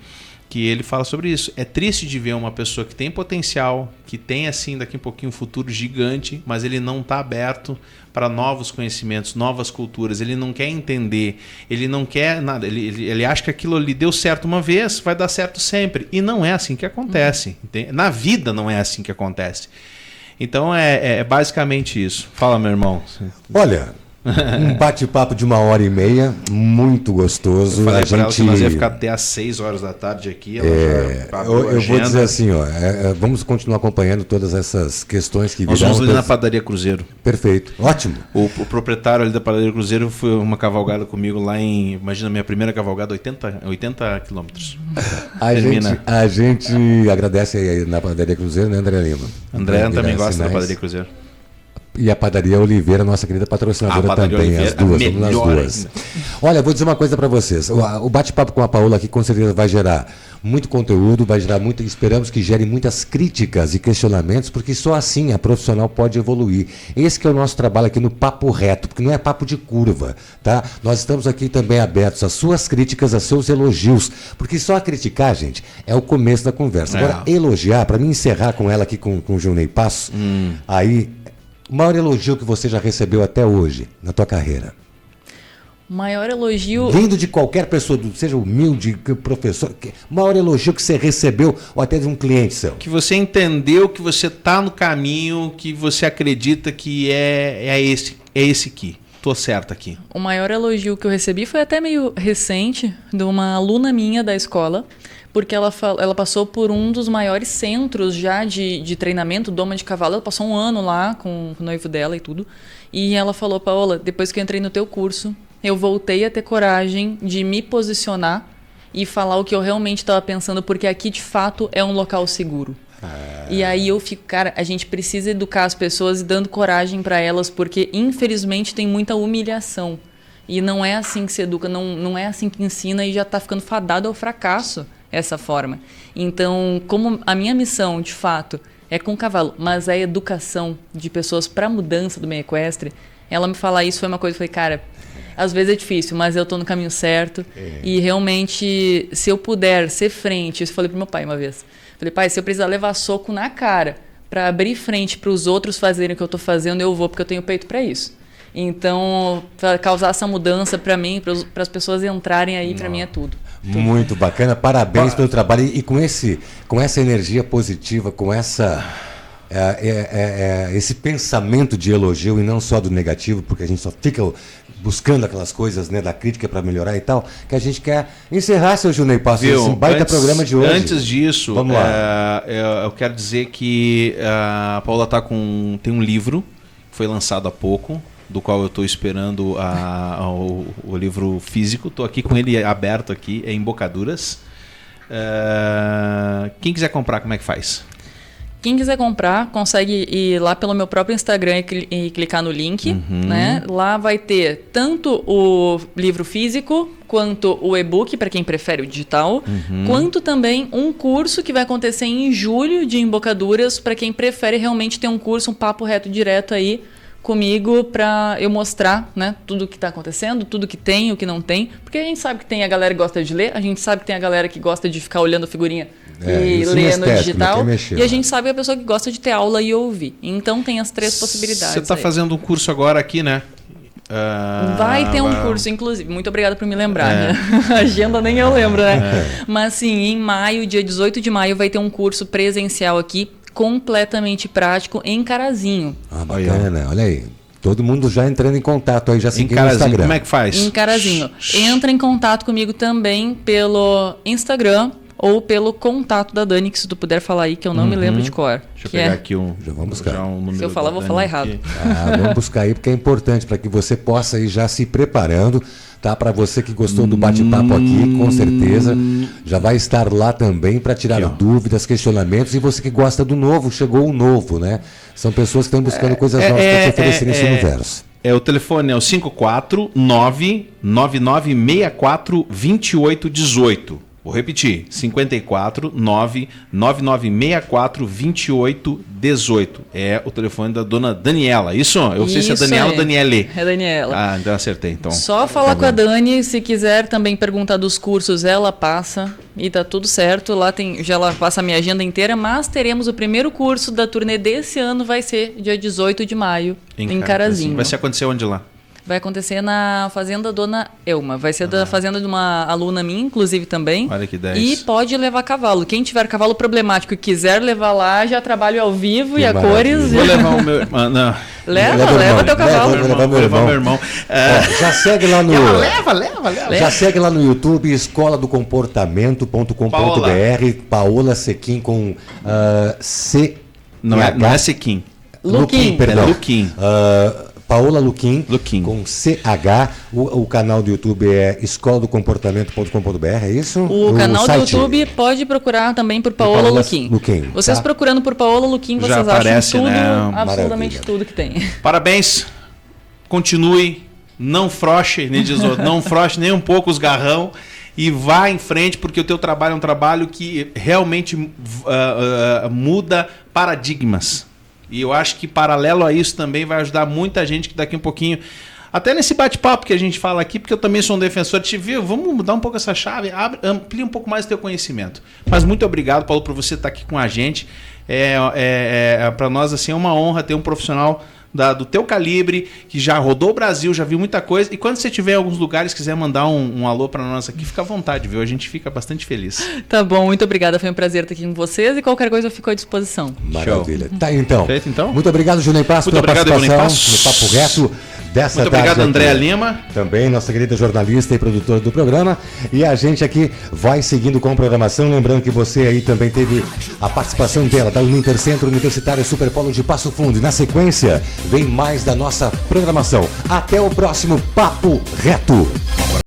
[SPEAKER 1] que ele fala sobre isso. É triste de ver uma pessoa que tem potencial, que tem assim daqui a pouquinho um futuro gigante, mas ele não está aberto para novos conhecimentos, novas culturas. Ele não quer entender, ele não quer nada. Ele acha que aquilo ali deu certo uma vez, vai dar certo sempre. E não é assim que acontece. Na vida não é assim que acontece. Então é basicamente isso. Fala, meu irmão.
[SPEAKER 2] Olha, Um bate-papo de 1h30, muito gostoso.
[SPEAKER 1] Eu falei pra ela que nós ia ficar até às 6 horas da tarde aqui. Ela já abriu a
[SPEAKER 2] eu vou
[SPEAKER 1] agenda.
[SPEAKER 2] dizer assim, vamos continuar acompanhando todas essas questões que
[SPEAKER 1] Nós
[SPEAKER 2] virão.
[SPEAKER 1] vamos ali na Padaria Cruzeiro.
[SPEAKER 2] Perfeito, ótimo.
[SPEAKER 1] O proprietário ali da Padaria Cruzeiro foi uma cavalgada comigo lá em... Imagina, minha primeira cavalgada, 80 quilômetros.
[SPEAKER 2] A gente agradece aí na Padaria Cruzeiro, né, André Lima?
[SPEAKER 1] André também gosta da Padaria Cruzeiro.
[SPEAKER 2] E a Padaria Oliveira, nossa querida patrocinadora também,
[SPEAKER 1] Oliveira,
[SPEAKER 2] as duas, vamos nas duas.
[SPEAKER 1] Ainda.
[SPEAKER 2] Olha, vou dizer uma coisa para vocês. O bate-papo com a Paola aqui com certeza vai gerar muito conteúdo, vai gerar muito, esperamos que gere muitas críticas e questionamentos, porque só assim a profissional pode evoluir. Esse que é o nosso trabalho aqui no Papo Reto, porque não é papo de curva, tá? Nós estamos aqui também abertos às suas críticas, aos seus elogios, porque só criticar, gente, é o começo da conversa. Agora, elogiar, para mim encerrar com ela aqui com o Gilney Passo, aí... O maior elogio que você já recebeu até hoje, na tua carreira?
[SPEAKER 4] O maior elogio...
[SPEAKER 2] Vindo de qualquer pessoa, seja humilde, professor, o maior elogio que você recebeu, ou até de um cliente seu?
[SPEAKER 1] Que você entendeu que você está no caminho, que você acredita que é esse aqui. Tô certo aqui.
[SPEAKER 4] O maior elogio que eu recebi foi até meio recente, de uma aluna minha da escola, porque ela passou por um dos maiores centros já de treinamento, doma de cavalo. Ela passou um ano lá com o noivo dela e tudo. E ela falou, Paola, depois que eu entrei no teu curso, eu voltei a ter coragem de me posicionar e falar o que eu realmente estava pensando, porque aqui, de fato, é um local seguro. E aí eu fico, cara, a gente precisa educar as pessoas e dando coragem para elas, porque, infelizmente, tem muita humilhação. E não é assim que se educa, não é assim que ensina e já está ficando fadado ao fracasso essa forma. Então, como a minha missão, de fato, é com o cavalo, mas a educação de pessoas para mudança do meio equestre, ela me falar isso foi uma coisa que eu falei, cara, às vezes é difícil, mas eu estou no caminho certo. E realmente, se eu puder ser frente, isso eu falei pro meu pai uma vez. Falei, pai, se eu precisar levar soco na cara para abrir frente para os outros fazerem o que eu estou fazendo, eu vou, porque eu tenho peito para isso. Então, para causar essa mudança para mim, para as pessoas entrarem aí, para mim é tudo.
[SPEAKER 2] Muito bacana, parabéns pelo trabalho e com essa energia positiva, com esse pensamento de elogio e não só do negativo, porque a gente só fica buscando aquelas coisas, né, da crítica para melhorar e tal, que a gente quer encerrar, seu Gilney Passo, esse baita programa de hoje.
[SPEAKER 1] Antes disso,
[SPEAKER 2] vamos lá.
[SPEAKER 1] Eu quero dizer que a Paola tem um livro, foi lançado há pouco, do qual eu estou esperando o livro físico. Estou aqui com ele aberto aqui, é Embocaduras. Quem quiser comprar, como é que faz?
[SPEAKER 4] Quem quiser comprar, consegue ir lá pelo meu próprio Instagram e clicar no link. Né? Lá vai ter tanto o livro físico, quanto o e-book, para quem prefere o digital, quanto também um curso que vai acontecer em julho de embocaduras, para quem prefere realmente ter um curso, um papo reto direto aí comigo, para eu mostrar, né, tudo o que está acontecendo, tudo que tem, o que não tem, porque a gente sabe que tem a galera que gosta de ler, a gente sabe que tem a galera que gosta de ficar olhando a figurinha e ler no digital, e a gente sabe a pessoa que gosta de ter aula e ouvir. Então tem as três possibilidades.
[SPEAKER 1] Você está fazendo um curso agora aqui, né?
[SPEAKER 4] Vai ter um curso, inclusive. Muito obrigada por me lembrar. Né? A agenda nem eu lembro, né? Mas sim, em maio, dia 18 de maio, vai ter um curso presencial aqui, completamente prático, em Carazinho.
[SPEAKER 2] Bacana, olha aí. Todo mundo já entrando em contato aí, já seguindo no Instagram.
[SPEAKER 1] Como é que faz?
[SPEAKER 4] Em Carazinho. Entra em contato comigo também pelo Instagram ou pelo contato da Dani, que se tu puder falar aí, que eu não me lembro de cor.
[SPEAKER 1] Deixa eu pegar aqui
[SPEAKER 2] já vamos buscar.
[SPEAKER 4] Se eu falar, vou falar errado.
[SPEAKER 2] Vamos buscar aí, porque é importante para que você possa ir já se preparando, tá? Para você que gostou do bate-papo aqui, com certeza, já vai estar lá também para tirar dúvidas, questionamentos, e você que gosta do novo, chegou o novo, né? São pessoas que estão buscando coisas novas para te oferecer nesse universo.
[SPEAKER 1] O telefone é o 549-9964-2818. Vou repetir, 549-9964-2818. É o telefone da dona Daniela. Isso? Eu não sei se é Daniela ou Daniele.
[SPEAKER 4] É Daniela.
[SPEAKER 1] Então acertei. Então,
[SPEAKER 4] só falar com a Dani, se quiser também perguntar dos cursos, ela passa e tá tudo certo. Lá já ela passa a minha agenda inteira, mas teremos o primeiro curso da turnê desse ano, vai ser dia 18 de maio, em Carazinho.
[SPEAKER 1] Vai se acontecer onde lá?
[SPEAKER 4] Vai acontecer na Fazenda Dona Elma. Vai ser da fazenda de uma aluna minha, inclusive, também.
[SPEAKER 1] Olha que 10.
[SPEAKER 4] E pode levar cavalo. Quem tiver cavalo problemático e quiser levar lá, já trabalho ao vivo
[SPEAKER 2] Que
[SPEAKER 4] e a
[SPEAKER 2] maravilha.
[SPEAKER 4] cores.
[SPEAKER 1] Vou levar o meu... não.
[SPEAKER 4] Leva teu cavalo.
[SPEAKER 1] Vou levar meu irmão.
[SPEAKER 2] Ó, já segue lá no...
[SPEAKER 1] Leva.
[SPEAKER 2] Já segue lá no YouTube, escola do comportamento.com.br, Paola Sequim com C...
[SPEAKER 1] Não é Sequim.
[SPEAKER 4] Luquim.
[SPEAKER 2] perdão.
[SPEAKER 1] É Luquim.
[SPEAKER 2] Paola Luquim,
[SPEAKER 1] Luquim.
[SPEAKER 2] com CH. O canal do YouTube é escola do comportamento.com.br, é isso?
[SPEAKER 4] O canal do
[SPEAKER 2] site-
[SPEAKER 4] YouTube pode procurar também por Paola
[SPEAKER 2] Paola
[SPEAKER 4] Luquim.
[SPEAKER 2] Luquim,
[SPEAKER 4] Vocês
[SPEAKER 2] tá?
[SPEAKER 4] procurando por Paola Luquim,
[SPEAKER 1] Já
[SPEAKER 4] vocês
[SPEAKER 1] aparece,
[SPEAKER 4] acham tudo,
[SPEAKER 1] né?
[SPEAKER 4] absolutamente
[SPEAKER 2] Maravilha.
[SPEAKER 4] tudo que tem.
[SPEAKER 1] Parabéns. Continue. Não froche, nem diz outro. Não froche nem um pouco os garrão. E vá em frente, porque o teu trabalho é um trabalho que realmente muda paradigmas. E eu acho que paralelo a isso também vai ajudar muita gente que daqui um pouquinho, até nesse bate-papo que a gente fala aqui, porque eu também sou um defensor, vamos mudar um pouco essa chave, amplia um pouco mais o teu conhecimento. Mas muito obrigado, Paulo, por você estar aqui com a gente. Para nós assim, é uma honra ter um profissional do teu calibre, que já rodou o Brasil, já viu muita coisa. E quando você estiver em alguns lugares, quiser mandar um alô para nós aqui, fica à vontade, viu? A gente fica bastante feliz.
[SPEAKER 4] Tá bom, muito obrigada. Foi um prazer estar aqui com vocês e qualquer coisa eu fico à disposição.
[SPEAKER 2] Maravilha. Tá, então.
[SPEAKER 1] Feito, então?
[SPEAKER 2] Muito obrigado, Julião Passo,
[SPEAKER 1] Muito
[SPEAKER 2] pela
[SPEAKER 1] obrigado,
[SPEAKER 2] participação
[SPEAKER 1] Julião Passo.
[SPEAKER 2] no Papo Reto dessa
[SPEAKER 1] Muito
[SPEAKER 2] tarde
[SPEAKER 1] obrigado,
[SPEAKER 2] aqui.
[SPEAKER 1] Andréa Lima.
[SPEAKER 2] Também, nossa querida jornalista e produtora do programa. E a gente aqui vai seguindo com a programação. Lembrando que você aí também teve a participação dela, da Unintercentro Universitário Superpolo de Passo Fundo. E na sequência, vem mais da nossa programação. Até o próximo Papo Reto.